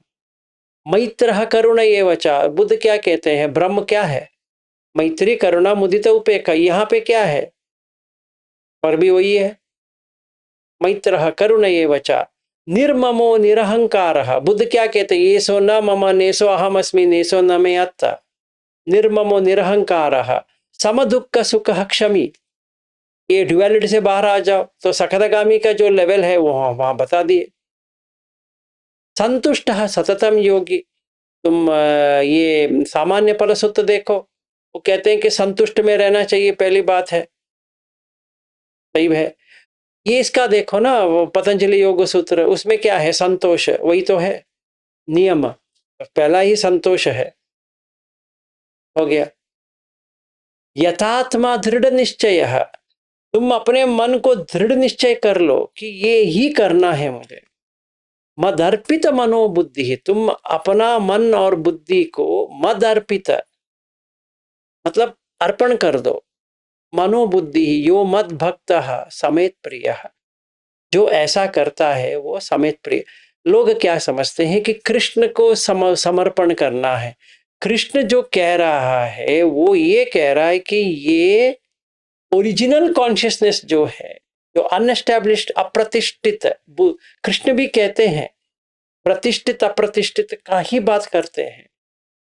मैत्र करुण एव च। बुद्ध क्या कहते हैं, ब्रह्म क्या है, मैत्री करुणा मुदित उपेक्षा। यहाँ पे क्या है, पर भी वही है, मैत्र करुण एव च निर्ममो निरहंकार। बुद्ध क्या कहते हैं, ये सो न मम नेसो अहम अस्मि नेसो न मे अत्ता। निर्ममो निरहंकार सम दुख सुख क्षमी। ये ड्युअलिटी से बाहर आ जाओ तो सखदगामी का जो लेवल है वो वहां बता दिए। संतुष्ट सततम योगी। तुम ये सामान्य फल सूत्र देखो, वो कहते हैं कि संतुष्ट में रहना चाहिए, पहली बात है, सही है। ये इसका देखो ना, वो पतंजलि योग सूत्र, उसमें क्या है, संतोष, वही तो है नियम, पहला ही संतोष है, हो गया। यथात्मा दृढ़ निश्चय। तुम अपने मन को दृढ़ निश्चय कर लो कि ये ही करना है मुझे। मद अर्पित मनोबुद्धि, तुम अपना मन और बुद्धि को मद अर्पित मतलब अर्पण कर दो। मनोबुद्धि यो मद भक्त समेत प्रिय। जो ऐसा करता है वो समेत प्रिय। लोग क्या समझते हैं कि कृष्ण को समर्पण करना है। कृष्ण जो कह रहा है वो ये कह रहा है कि ये ओरिजिनल कॉन्शियसनेस जो है, जो अनएस्टैब्लिश्ड अप्रतिष्ठित, कृष्ण भी कहते हैं प्रतिष्ठित अप्रतिष्ठित का ही बात करते हैं।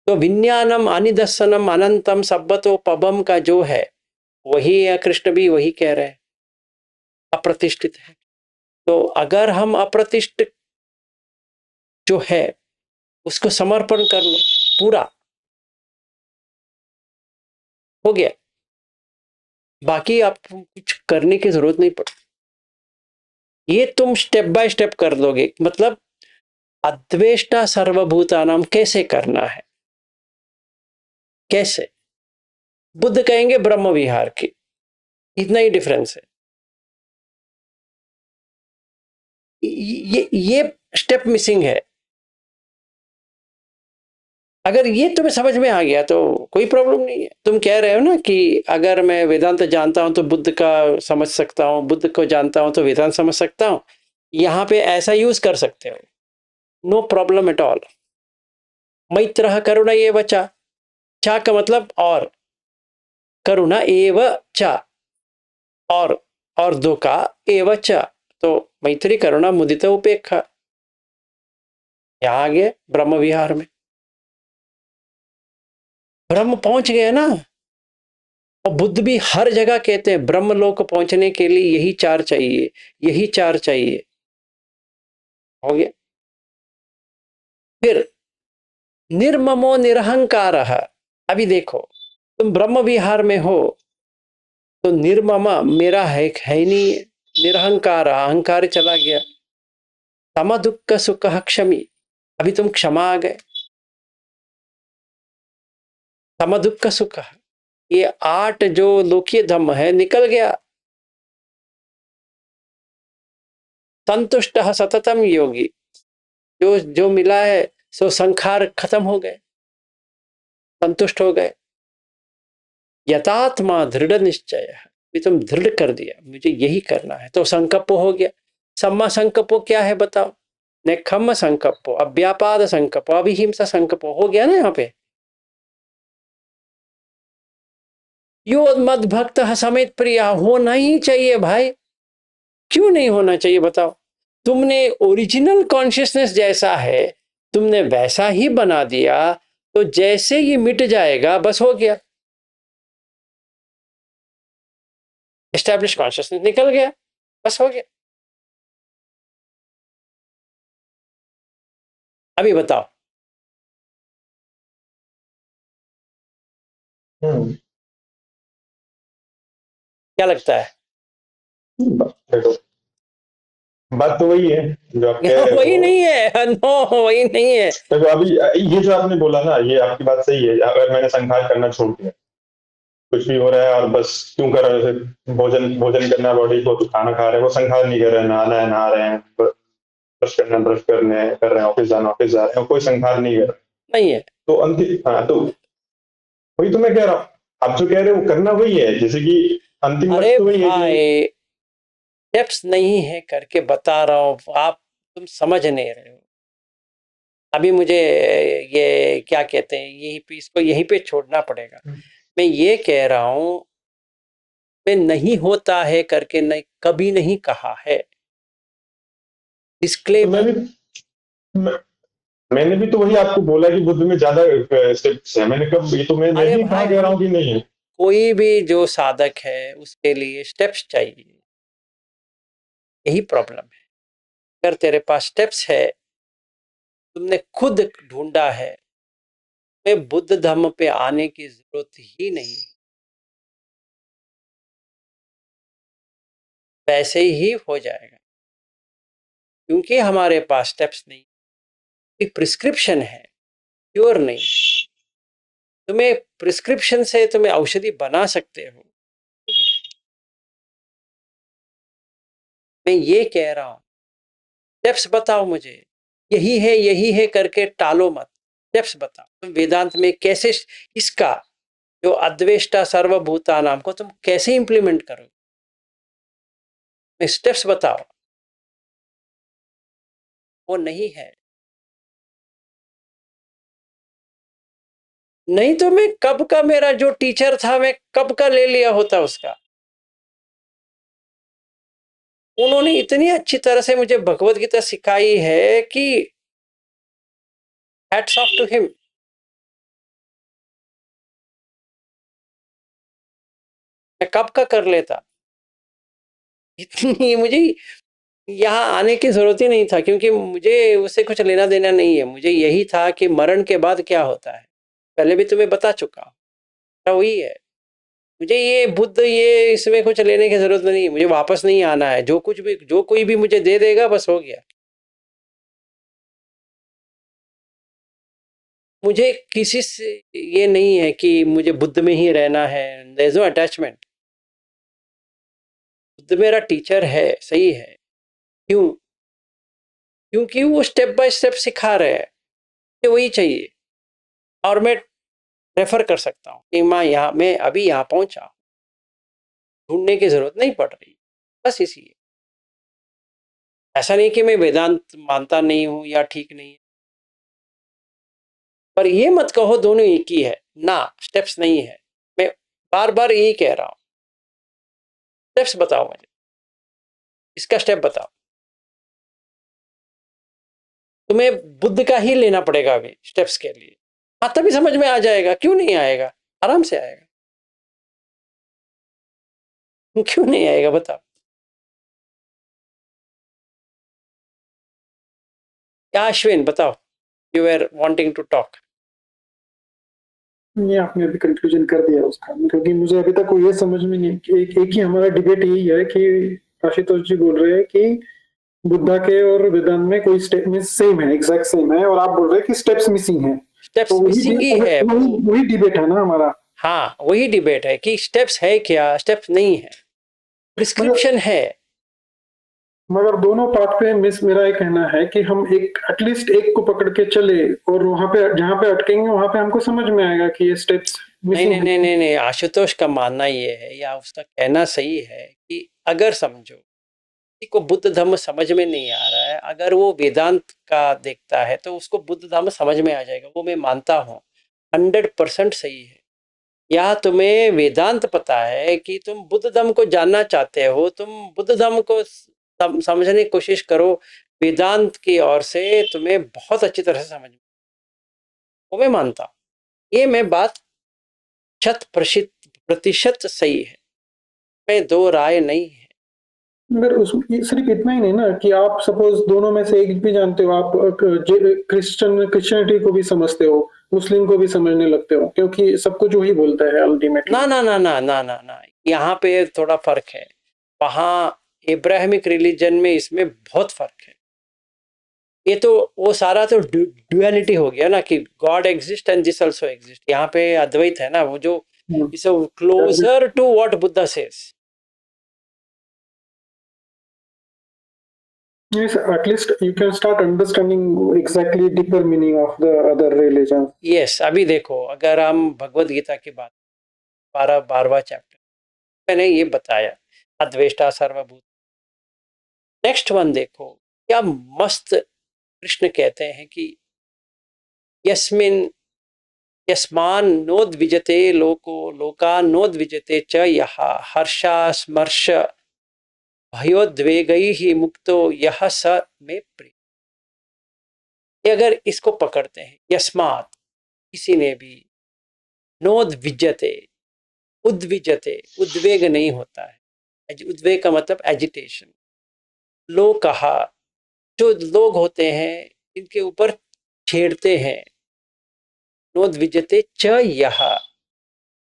तो विज्ञानम अनिदर्शनम अनंतम सब्बतो पबम का जो है वही है, कृष्ण भी वही कह रहे हैं, अप्रतिष्ठित है। तो अगर हम अप्रतिष्ठित जो है उसको समर्पण कर लो, पूरा हो गया, बाकी आपको कुछ करने की जरूरत नहीं पड़ती। ये तुम स्टेप बाय स्टेप कर दोगे। मतलब अद्वेष्टा सर्वभूतानाम कैसे करना है, कैसे, बुद्ध कहेंगे ब्रह्म विहार की, इतना ही डिफरेंस है। ये स्टेप मिसिंग है। अगर ये तुम्हें समझ में आ गया तो कोई प्रॉब्लम नहीं है। तुम कह रहे हो ना कि अगर मैं वेदांत जानता हूं तो बुद्ध का समझ सकता हूं, बुद्ध को जानता हूं तो वेदांत समझ सकता हूं, यहां पे ऐसा यूज कर सकते हो, नो प्रॉब्लम एट ऑल। मैत्र करुणा एव च, चा का मतलब और, करुणा एव च, और दो का एव च, तो मैत्री करुणा मुदित उपेक्षा, यहां आ गए ब्रह्म विहार में, ब्रह्म पहुंच गए ना। और बुद्ध भी हर जगह कहते हैं ब्रह्म लोक पहुंचने के लिए यही चार चाहिए, यही चार चाहिए, हो गया। फिर निर्ममो निरहंकार। अभी देखो, तुम ब्रह्म विहार में हो तो निर्ममा मेरा है ही नहीं, निरहंकार अहंकार चला गया। सम दुख सुख क्षमी, अभी तुम क्षमा आ गए। सम दुख सुख, ये 8 जो लोकीय धम्म है निकल गया। संतुष्ट सततम योगी, जो जो मिला है सो संखार खत्म हो गए, संतुष्ट हो गए। यथात्मा दृढ़ निश्चय, तुम दृढ़ कर दिया मुझे यही करना है, तो संकल्प हो गया। सम्मा संकल्प क्या है बताओ, नेखम्म संकल्प, अव्यापाद संकल्प, अभिहिंसा संकल्प, हो गया ना यहाँ पे। यो मद भक्त समेत प्रिय, होना ही चाहिए भाई, क्यों नहीं होना चाहिए बताओ। तुमने ओरिजिनल कॉन्शियसनेस जैसा है तुमने वैसा ही बना दिया, तो जैसे ही मिट जाएगा बस हो गया, एस्टैब्लिश कॉन्शियसनेस निकल गया, बस हो गया। अभी बताओ। हम्म क्या लगता है? देखो, बात तो वही है जो आप कह रहे वही हो। नहीं है, नो वही नहीं है। देखो अभी ये जो आपने बोला ना, ये आपकी बात सही है। अगर मैंने संघार करना छोड़ दिया, कुछ भी हो रहा है और बस क्यों कर रहे हैं, जैसे भोजन भोजन करना है बॉडी को, तो खाना खा रहे हैं, वो संघार नहीं कर रहे हैं, नहाना है नहा रहे हैं, ब्रश करना है ब्रश करने कर रहे हैं, ऑफिस जाना ऑफिस जा रहे हैं, कोई संघार नहीं कर रहे। नहीं है। तो अंतिम, हाँ, तो वही तो मैं कह रहा हूँ। आप जो कह रहे हो वो करना वही है, जैसे कि अंतिम अरे लक्ष्य तो वही है कि भाई, स्टेप्स नहीं है करके बता रहा हूँ, आप तुम समझ नहीं रहे हो। अभी मुझे ये क्या कहते हैं, यही पे इसको यहीं पे छोड़ना पड़ेगा। मैं ये कह रहा हूँ, मैं नहीं होता है करके नहीं, कभी नहीं कहा है। तो डिस्क्लेमर। मैंने भी तो वही आपको बोला कि बुद्ध में ज्यादा स्टेप्स है। मैंने कब, ये तो मैं अरे नहीं कहा भाई, कह रहा हूँ कि नहीं है। कोई भी जो साधक है उसके लिए स्टेप्स चाहिए, यही प्रॉब्लम है। अगर तेरे पास स्टेप्स है, तुमने खुद ढूंढा है, मैं बुद्ध धर्म पे आने की जरूरत ही नहीं है, वैसे ही हो जाएगा। क्योंकि हमारे पास स्टेप्स नहीं, एक प्रिस्क्रिप्शन है, क्योर नहीं। तुम्हें प्रिस्क्रिप्शन से तुम्हें औषधि बना सकते हो। मैं ये कह रहा हूं, स्टेप्स बताओ मुझे, यही है करके टालो मत, स्टेप्स बताओ। तुम वेदांत में कैसे इसका जो अद्वेष्टा सर्वभूता नाम को तुम कैसे इंप्लीमेंट करो, स्टेप्स बताओ। वो नहीं है। नहीं तो मैं कब का, मेरा जो टीचर था मैं कब का ले लिया होता उसका। उन्होंने इतनी अच्छी तरह से मुझे भगवत गीता सिखाई है कि हैट्स ऑफ टू हिम। मैं कब का कर लेता, इतनी मुझे यहाँ आने की जरूरत ही नहीं था, क्योंकि मुझे उससे कुछ लेना देना नहीं है। मुझे यही था कि मरण के बाद क्या होता है, पहले भी तुम्हें बता चुका हूँ, वही है। मुझे ये बुद्ध ये इसमें कुछ लेने की जरूरत नहीं है, मुझे वापस नहीं आना है। जो कुछ भी, जो कोई भी मुझे दे देगा बस हो गया। मुझे किसी से ये नहीं है कि मुझे बुद्ध में ही रहना है, there is no attachment. Buddha मेरा टीचर है, सही है। क्यों? क्योंकि वो स्टेप बाय स्टेप सिखा रहे हैं, वही चाहिए। और मैं रेफर कर सकता हूँ कि मैं अभी यहाँ पहुंचा, ढूंढने की जरूरत नहीं पड़ रही, बस इसी। ऐसा नहीं कि मैं वेदांत मानता नहीं हूं या ठीक नहीं है, पर ये मत कहो दोनों एक ही है ना, स्टेप्स नहीं है। मैं बार बार यही कह रहा हूं, स्टेप्स बताओ मुझे, इसका स्टेप बताओ। तुम्हें बुद्ध का ही लेना पड़ेगा अभी स्टेप्स के लिए। हाँ, तभी समझ में आ जाएगा। क्यों नहीं आएगा? आराम से आएगा। क्यों नहीं आएगा बताओ। क्या अश्विन बताओ, you are wanting to talk. ये आपने अभी कंक्लूजन कर दिया उसका, क्योंकि मुझे अभी तक ये समझ में नहीं कि एक ही हमारा डिबेट यही है कि आशुतोष जी बोल रहे हैं कि बुद्धा के और वेदांत में कोई स्टेप में सेम है, एग्जैक्ट सेम है, और आप बोल रहे हैं कि स्टेप्स मिसिंग है। स्टेप्स तो मिसिंग ही है। वही डिबेट है ना हमारा। हाँ, वही डिबेट है कि स्टेप्स है क्या, स्टेप्स नहीं है, प्रिस्क्रिप्शन है। मगर दोनों पाथ पे मेरा ये कहना है कि हम एक एटलीस्ट एक को पकड़ के चले, और वहां पे जहां पे अटकेंगे वहां पे हमको समझ में आएगा कि ये स्टेप्स नहीं नहीं नहीं नहीं नहीं, आशुतोष का मानना ये है, या उसका कहना सही है कि अगर समझो किसी को बुद्ध धर्म समझ में नहीं आ रहा है, अगर वो वेदांत का देखता है तो उसको बुद्ध धर्म समझ में आ जाएगा। वो मैं मानता हूँ, 100% सही है। या तुम्हें वेदांत पता है कि तुम बुद्ध धर्म को जानना चाहते हो, तुम बुद्ध धर्म को समझने की कोशिश करो, वेदांत की ओर से तुम्हें बहुत अच्छी तरह से समझ में, वो मैं मानता हूँ। ये मैं बात 100% सही है, मैं दो राय नहीं है। मगर सिर्फ इतना ही नहीं ना कि आप सपोज दोनों में से एक भी जानते हो, आप क्रिश्चियनिटी को भी समझते हो, मुस्लिम को भी समझने लगते हो, क्योंकि सब कुछ वही बोलता है अल्टीमेटली। ना ना ना ना ना ना ना, यहाँ पे थोड़ा फर्क है, वहाँ इब्राहिमिक रिलीजन में इसमें बहुत फर्क है। ये तो वो सारा तो ड्युअलिटी हो गया ना कि God exist and this also exist. यहाँ पे अद्वैत है ना, वो जो is closer to what Buddha says. Yes, at least you can start understanding exactly deeper meaning of the other religion. Yes, अभी देखो अगर हम भगवत गीता की बात 12वां चैप्टर मैंने ये बताया अद्वेष्टा सर्वभूत। नेक्स्ट वन देखो क्या मस्त कृष्ण कहते हैं कि यस्मिन यस्मान नोद्विजते लोको लोकान नोद्विजते च यः हर्षा स्मर्श भयोद्वेगैः मुक्तो यः स मे प्रिय। अगर इसको पकड़ते हैं, यस्मात् किसी ने भी, नोद्विजते उद्विजते उद्वेग नहीं होता है, उद्वेग का मतलब एजिटेशन। लोग कहा जो लोग होते हैं इनके ऊपर छेड़ते हैं, नोद्विजते च यः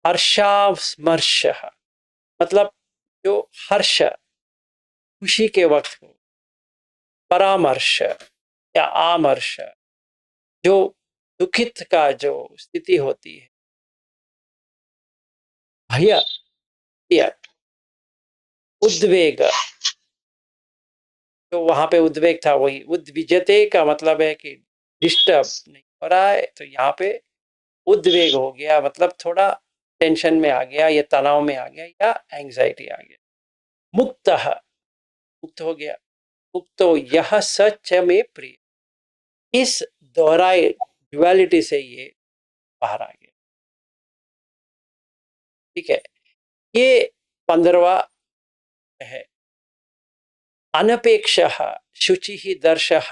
हर्षास्मर्श मतलब जो हर्ष खुशी के वक्त हो, परामर्श या आमर्श जो दुखित का जो स्थिति होती है, भय या उद्वेग, तो वहां पे उद्वेग था, वही उद्विजते का मतलब है कि डिस्टर्ब नहीं हो रहा है, तो यहाँ पे उद्वेग हो गया मतलब थोड़ा टेंशन में आ गया या तनाव में आ गया या एंजाइटी आ गया। मुक्त मुक्त हो गया, मुक्तो यह सच में प्रिय। इस दोहराए ड्युअलिटी से ये बाहर आ गया। ठीक है, ये 15वां है। अनपेक्षः शुचिः दर्शः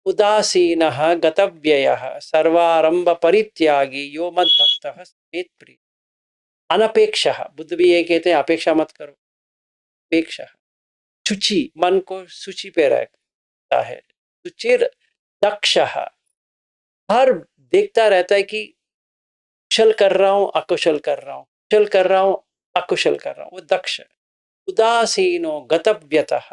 उदासीनः गतव्ययः सर्वारंभ परित्यागी यो मद्भक्तः समेत प्रिय। अनपेक्षः, बुद्ध भी ये कहते हैं अपेक्षा मत करो। अपेक्षा शुचि, मन को शुचि पे रखता है। सुचिर दक्षः, हर देखता रहता है कि कुशल कर रहा हूं अकुशल कर रहा हूं, कुशल कर रहा हूं अकुशल कर रहा हूं, वो दक्ष। उदासीनो गतव्यतः,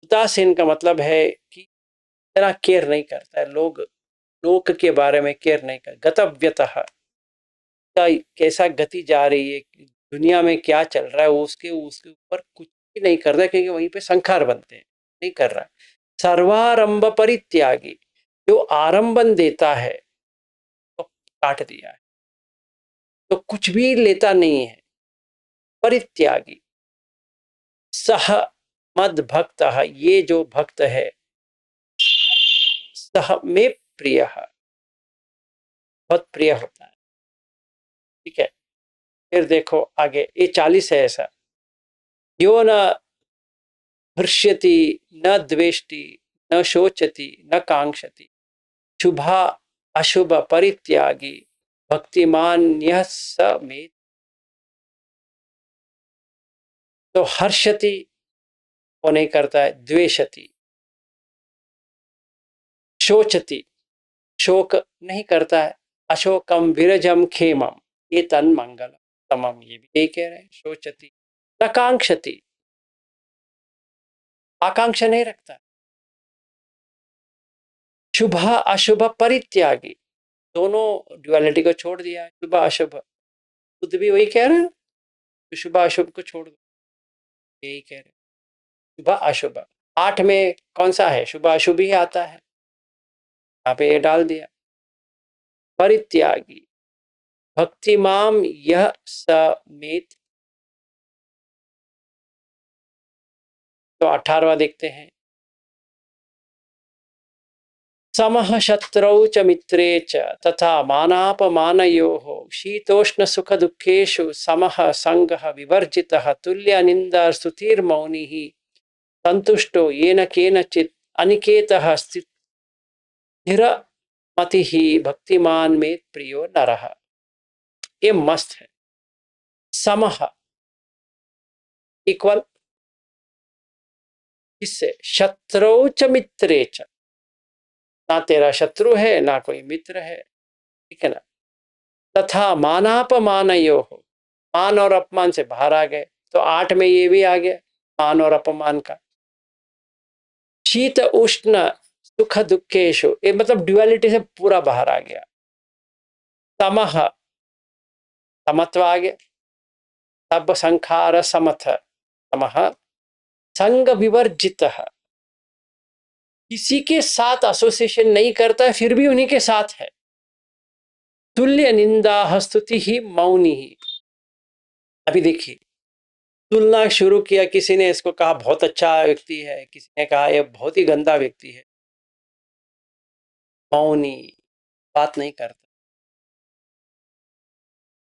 उदासीन का मतलब है कि इतना केयर नहीं करता है, लोग के बारे में केयर नहीं कर। गतव्यतः कैसा गति जा रही है, दुनिया में क्या चल रहा है, उसके ऊपर कुछ भी नहीं कर रहा, क्योंकि वहीं पे संखार बनते हैं, नहीं कर रहा। सर्वारंभ परित्यागी, जो आरंभन देता है तो काट दिया है, तो कुछ भी लेता नहीं है। परित्यागी सह मद भक्त, ये जो भक्त है, सह में प्रिय, बहुत प्रिय होता है। ठीक है, फिर देखो आगे ये 40 है ऐसा। यो न हृष्यति न द्वेष्टि न शोचति न कांक्षति शुभा अशुभ परित्यागी भक्तिमान यह स में। तो हर्षति वो नहीं करता है, द्वेषति, शोचति शोक नहीं करता है, अशोकम विरजम खेमम ये तन मंगल तमम, ये भी यही कह रहे हैं। शोचति न कांक्षति, आकांक्षा नहीं रखता। शुभ अशुभ परित्यागी, दोनों ड्युअलिटी को छोड़ दिया। शुभ अशुभ, खुद भी वही कह रहे हैं, तो शुभ अशुभ को छोड़ दो, यही कह रहे हैं। शुभ अशुभ 8 में कौन सा है, शुभ अशुभ ही आता है, यहाँ पे ये डाल दिया। परित्यागी भक्तिमाम यह समेत। तो 18वां देखते हैं। समः शत्रौ च मित्रे च तथा मानापमानयोः शीतोष्ण सुख दुःखेषु समः संगः विवर्जितः तुल्य निंदा स्तुतिर्मौनिः संतुष्टो येन केनचित् अनिकेतः स्थिरमतिः भक्तिमान में प्रियो नरः। ये मस्त है। समः इक्वल किससे, शत्रौ च मित्रे च, ना तेरा शत्रु है ना कोई मित्र है, ठीक है ना। तथा मानापमानयोः, मान और अपमान से बाहर आ गए। तो 8 में ये भी आ गया, मान और अपमान का। शीत उष्ण सुख दुखेशु, ये मतलब ड्युअलिटी से पूरा बाहर आ गया। तमह, समत्व आ गया। तब संखार समथ, तमह संग विवर्जित, किसी के साथ एसोसिएशन नहीं करता है फिर भी उन्हीं के साथ है। तुल्य निंदा स्तुति ही मौनी ही। अभी देखिए, तुलना शुरू किया, किसी ने इसको कहा बहुत अच्छा व्यक्ति है, किसी ने कहा यह बहुत ही गंदा व्यक्ति है। मौनी, बात नहीं करता।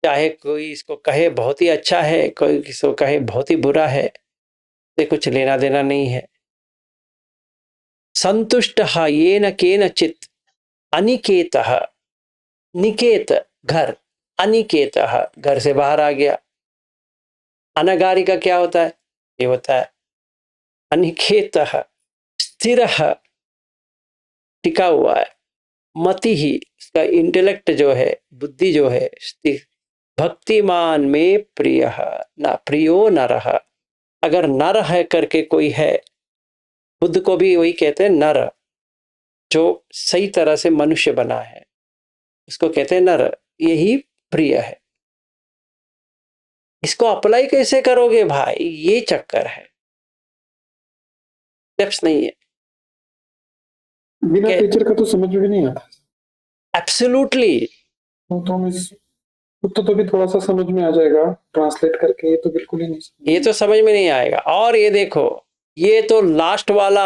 चाहे कोई इसको कहे बहुत ही अच्छा है, कोई किसी को कहे बहुत ही बुरा है, से कुछ लेना देना नहीं है। संतुष्ट ये न केनचित अनिकेत, निकेत घर, अनिकेत घर से बाहर आ गया। अनागारी का क्या होता है? ये होता है अनिकेत, स्थिर, टिका हुआ है। मति ही, इसका इंटेलेक्ट जो है, बुद्धि जो है, स्थिर। भक्तिमान में प्रिय, ना प्रियो नरः, अगर नर है करके कोई है, बुद्ध को भी वही कहते हैं नर, जो सही तरह से मनुष्य बना है उसको कहते हैं नर, यही प्रिय है। इसको अप्लाई कैसे करोगे भाई, ये चक्कर है, स्टेप्स नहीं है। बिना टीचर का तो समझ में भी नहीं आता। एब्सोल्युटली। तो हम इस तो भी थोड़ा सा समझ में आ जाएगा ट्रांसलेट करके, ये तो बिल्कुल ही नहीं समझ ये तो समझ में नहीं आएगा। और ये देखो, ये तो लास्ट वाला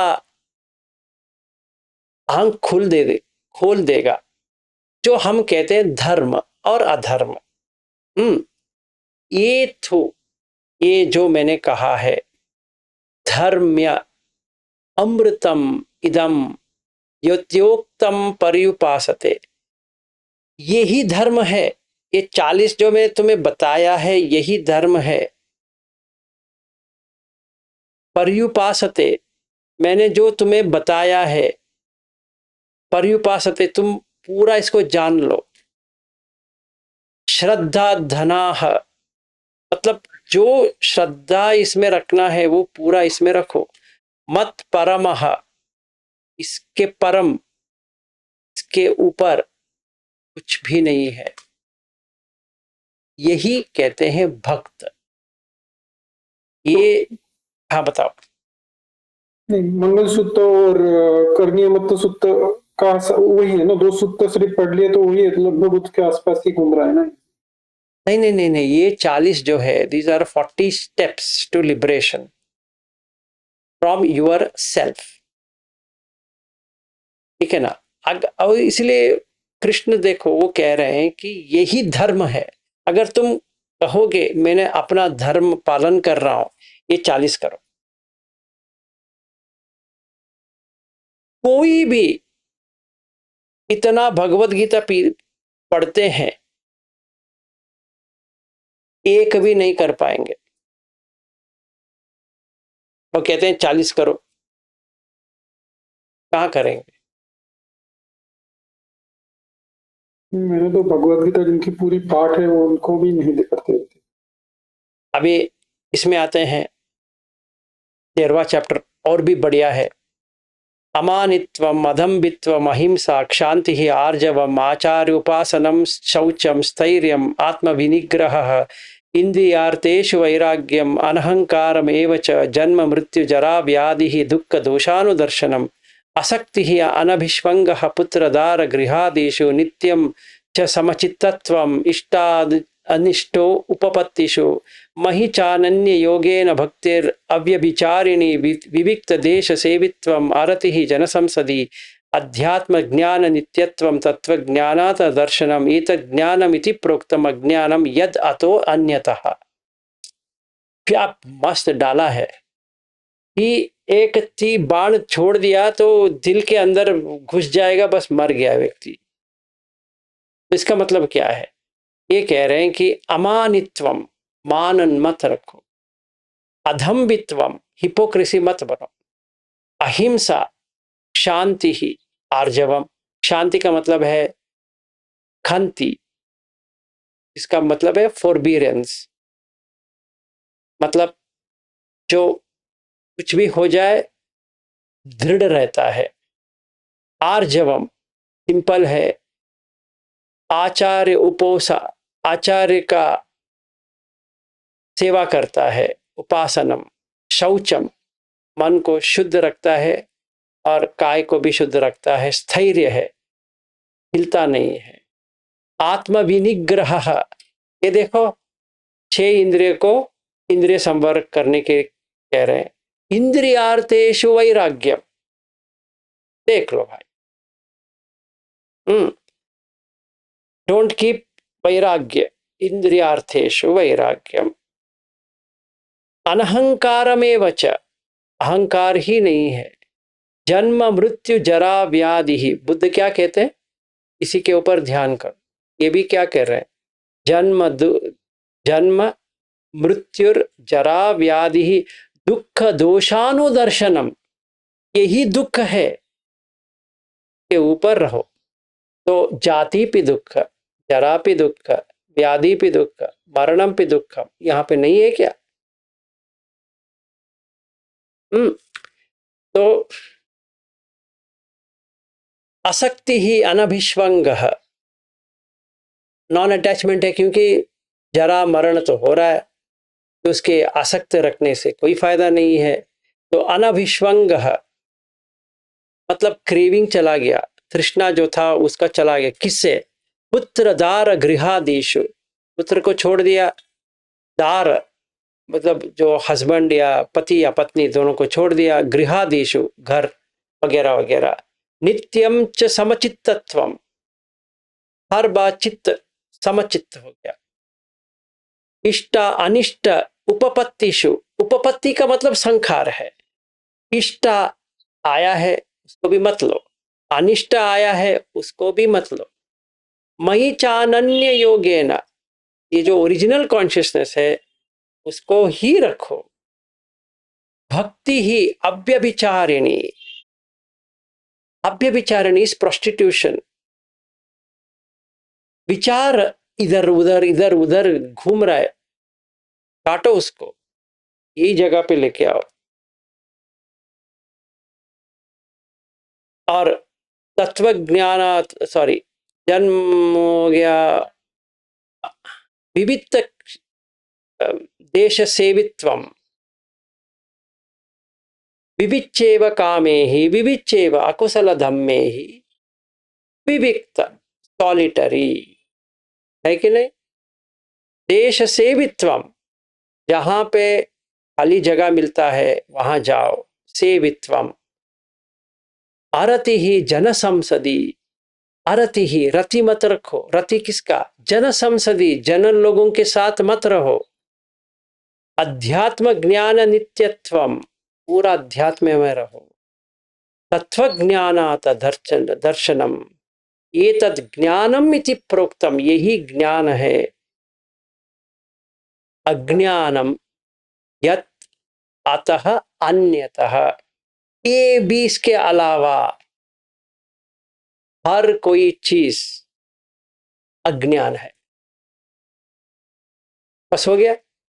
आंख खोल देगा, जो हम कहते हैं धर्म और अधर्म। ये जो मैंने कहा है, धर्म्य अमृतम इदम योत्योक्तम पर्युपासते, यही धर्म है। ये 40 जो मैं तुम्हें बताया है, यही धर्म है। पर्युपासते, मैंने जो तुम्हें बताया है, पर्युपासते, तुम पूरा इसको जान लो। श्रद्धा धनाह, मतलब जो श्रद्धा इसमें रखना है वो पूरा इसमें रखो। मत परमः, इसके परम, इसके ऊपर कुछ भी नहीं है। यही कहते हैं भक्त। ये, हाँ बताओ। नहीं, मंगलसूत्र और कर्णीय मत्त सूत्र का वही है ना, 2 सूत्र सिर्फ पढ़ लिए तो वही है, लगभग उसके आसपास ही घूम रहा है ना। नहीं, ये 40 जो है, these are 40 steps to liberation from your self, ठीक है ना। अब इसलिए कृष्ण देखो वो कह रहे हैं कि यही धर्म है। अगर तुम कहोगे मैंने अपना धर्म पालन कर रहा हूं, ये 40 करो। कोई भी इतना भगवत गीता पढ़ते हैं, एक भी नहीं कर पाएंगे। वो कहते हैं 40 करो, कहां करेंगे? मैंने तो भगवत गीता जिनकी पूरी पाठ है वो उनको भी नहीं करते होते। अभी इसमें आते हैं 13वां चैप्टर, और भी बढ़िया है। अमानित्वम अधम्बित्वम अहिंसा क्षांति आर्जवम आचार्य उपासनम शौचम स्थैर्यम आत्मविनिग्रह इंद्रियार्थेषु वैराग्यम अनहंकारम एव च जन्म मृत्यु जरा व्याधि दुःख दोषानुदर्शनम असक्ति अनभिष्वंगः पुत्रदार गृहादिषु नित्यं च समचित्तत्वम इष्टाद अनिष्टो उपपत्तिषु महि चानन्य योगेन भक्तिर अव्यभिचारिणी विविक्त देश सेवित्वम अरतिः जनसंसदि अध्यात्म ज्ञान नित्यत्वम तत्व ज्ञानात दर्शनम एतत् ज्ञानमिति प्रोक्तम अज्ञानम यद अतो अन्यतः। क्या मस्त डाला है कि एक तीर बाण छोड़ दिया तो दिल के अंदर घुस जाएगा, बस मर गया व्यक्ति। तो इसका मतलब क्या है? ये कह रहे हैं कि अमानित्वम, मानन मत रखो। अधम्बित्वम, हिपोक्रेसी मत बनो। अहिंसा, शांति ही आर्जवम, शांति का मतलब है खंति, इसका मतलब है फॉरबियरेंस, मतलब जो कुछ भी हो जाए दृढ़ रहता है। आर्जवम सिंपल है। आचार्य उपोसा आचार्य का सेवा करता है। उपासनम शौचम मन को शुद्ध रखता है और काय को भी शुद्ध रखता है। स्थैर्य है, हिलता नहीं है। आत्म विनिग्रह, ये देखो 6 इंद्रिय को इंद्रिय संवर करने के कह रहे हैं। इंद्रियार्थेषु वैराग्यम, देख लो भाई। डोंट कीप वैराग्य, इंद्रियार्थेषु वैराग्यम। अनहंकारमेव च, अहंकार ही नहीं है। जन्म मृत्यु जरा व्याधि ही, बुद्ध क्या कहते हैं, इसी के ऊपर ध्यान करो। ये भी क्या कह रहे हैं, जन्म मृत्युर जरा व्याधि ही दुख दोषानुदर्शनम, यही दुख है के ऊपर रहो। तो जाति पे दुख, जरा पे दुख, व्याधि पे दुख, मरणम पे दुख, यहाँ पे नहीं है क्या? तो आसक्ति ही अनभिष्वंग, नॉन अटैचमेंट है, क्योंकि जरा मरण तो हो रहा है, तो उसके आसक्त रखने से कोई फायदा नहीं है। तो अनभिष्वंग मतलब क्रेविंग चला गया, तृष्णा जो था उसका चला गया। किससे? पुत्र दार गृहादिषु, पुत्र को छोड़ दिया, दार मतलब जो हस्बैंड या पति या पत्नी दोनों को छोड़ दिया, गृहादिषु घर वगैरह वगैरह। नित्यम च समचित्तत्वम, हर बार चित्त समचित्त हो गया। इष्ट अनिष्ट उपपत्तिषु, उपपत्ति का मतलब संखार है। इष्ट आया है उसको भी मत लो, अनिष्ट आया है उसको भी मत लो। मयि चानन्य योगेन, ये जो ओरिजिनल कॉन्शियसनेस है उसको ही रखो। भक्ति ही अव्यभिचारिणी, अव्यभिचारिणी इज प्रोस्टिट्यूशन। विचार इधर उधर घूम रहा है, काटो उसको, यही जगह पे लेके आओ। और तत्व ज्ञान, सॉरी जन्म हो गया, विविध देश सेवित्वम, विविच्चेव कामे ही विविच्चेव अकुशल धम्मे ही विविक्त, सॉलिटरी है कि नहीं? देश सेवित्वम, जहां पे खाली जगह मिलता है वहां जाओ। सेवित्वम अरति ही जन संसदी, अरति ही रति मत रखो। रति किसका? जन संसदी, जन लोगों के साथ मत रहो। अध्यात्म ज्ञान नित्यत्वम, पूरा अध्यात्म में रहो। तत्व ज्ञानात दर्शनम, ये तद ज्ञानम इति प्रोक्तम, यही ज्ञान है। अज्ञानम यत अतः अन्यतः, ये भी इसके अलावा हर कोई चीज अज्ञान है। बस हो गया,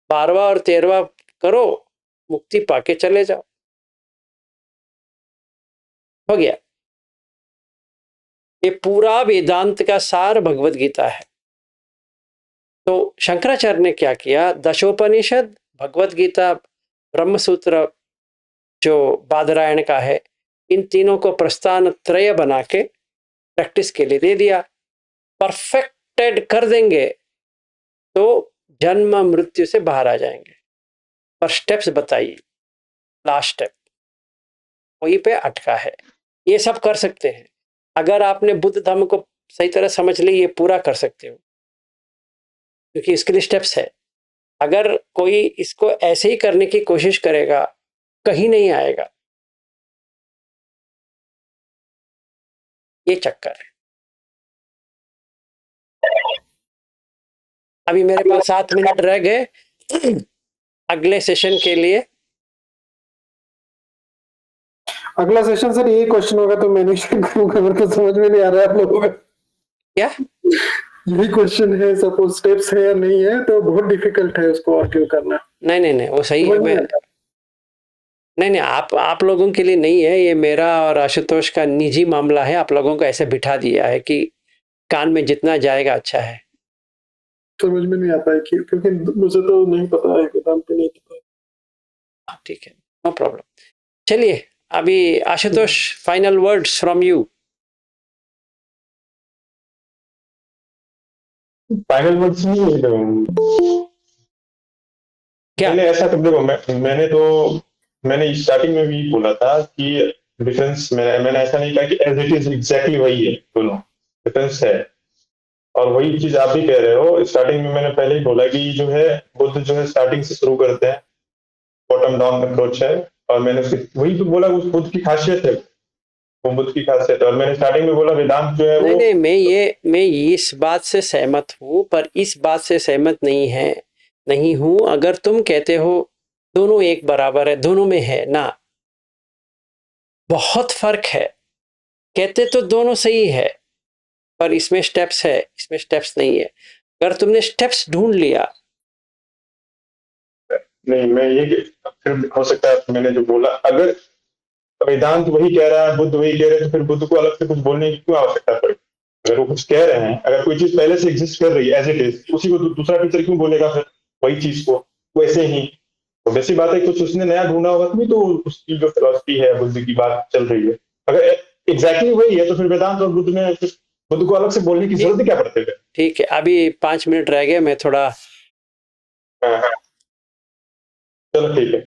12वां और 13वां करो, मुक्ति पाके चले जाओ, हो गया। ये पूरा वेदांत का सार भगवत गीता है। तो शंकराचार्य ने क्या किया, दशोपनिषद, भगवत गीता, ब्रह्मसूत्र जो बादरायण का है, इन तीनों को प्रस्थान त्रय बना के प्रैक्टिस के लिए दे दिया। परफेक्टेड कर देंगे तो जन्म मृत्यु से बाहर आ जाएंगे। पर स्टेप्स बताइए, लास्ट स्टेप वहीं पे अटका है। ये सब कर सकते हैं अगर आपने बुद्ध धर्म को सही तरह समझ ली, ये पूरा कर सकते हो, क्योंकि इसके लिए स्टेप्स है। अगर कोई इसको ऐसे ही करने की कोशिश करेगा, कहीं नहीं आएगा। ये चक्कर है। अभी मेरे पास 7 मिनट रह गए अगले सेशन के लिए। अगला सेशन सर यही क्वेश्चन होगा, तो मैंने करूंगा, मेरे को समझ में नहीं आ रहा है आप लोगों का क्या यही क्वेश्चन है, सपोज स्टेप्स है या नहीं है, तो बहुत डिफिकल्ट है उसको आर्ग्यू करना। नहीं वो सही है। समझ में मैं आता है। नहीं आप लोगों के लिए नहीं है, ये मेरा और आशुतोष का निजी मामला है। आप लोगों को ऐसे बिठा दिया है कि कान में जितना जाएगा अच्छा है। समझ में नहीं आता है कि, क्योंकि मुझे तो नहीं पता है, वेदांत पे नहीं पता। ठीक है, नो प्रॉब्लम। चलिए अभी Ashutosh, final words from you. Final words नहीं, क्या? मैंने ऐसा कर देखो, मैंने स्टार्टिंग में भी बोला था कि डिफरेंस, मैंने ऐसा नहीं कहा कि एज इट इज एग्जैक्टली वही है, दोनों डिफरेंस है। और वही चीज आप भी कह रहे हो। स्टार्टिंग में मैंने पहले ही बोला कि जो है बुद्ध जो है स्टार्टिंग से शुरू करते हैं, बॉटम डाउन अप्रोच है। और मैंने वही तो बोला, उस बुद्ध की खासियत है, वो बुद्ध की खासियत है। और मैंने स्टार्टिंग में बोला वेदांत जो है वो नहीं मैं इस बात से सहमत हूँ, पर इस बात से सहमत नहीं हूँ अगर तुम कहते हो दोनों एक बराबर है। दोनों में है ना, बहुत फर्क है। कहते तो दोनों सही है, पर इसमें स्टेप्स है, इसमें स्टेप्स नहीं है। अगर तुमने स्टेप्स ढूंढ लिया, नहीं, मैं ये फिर हो सकता है मैंने जो बोला, अगर वेदांत वही कह रहा है, बुद्ध वही कह रहे हैं, तो फिर बुद्ध को अलग से कुछ बोलने की क्यों आवश्यकता पड़ी? अगर वो कुछ कह रहे हैं, अगर कोई चीज पहले से एग्जिस्ट कर रही है एज इट इज, उसी को दूसरा टीचर क्यों बोलेगा फिर वही चीज को वैसे ही? तो वैसी बात है, कुछ उसने नया ढूंढा होगा तभी तो उसकी जो फिलोसफी है, बुद्ध की बात चल रही है। अगर एग्जैक्टली वही है तो फिर वेदांत और बुद्ध में फिर बुद्ध को अलग से बोलने की जरूरत क्या पड़ती है? ठीक है। अभी 5 मिनट रह गए, मैं थोड़ा हाँ, हाँ। चलो ठीक है।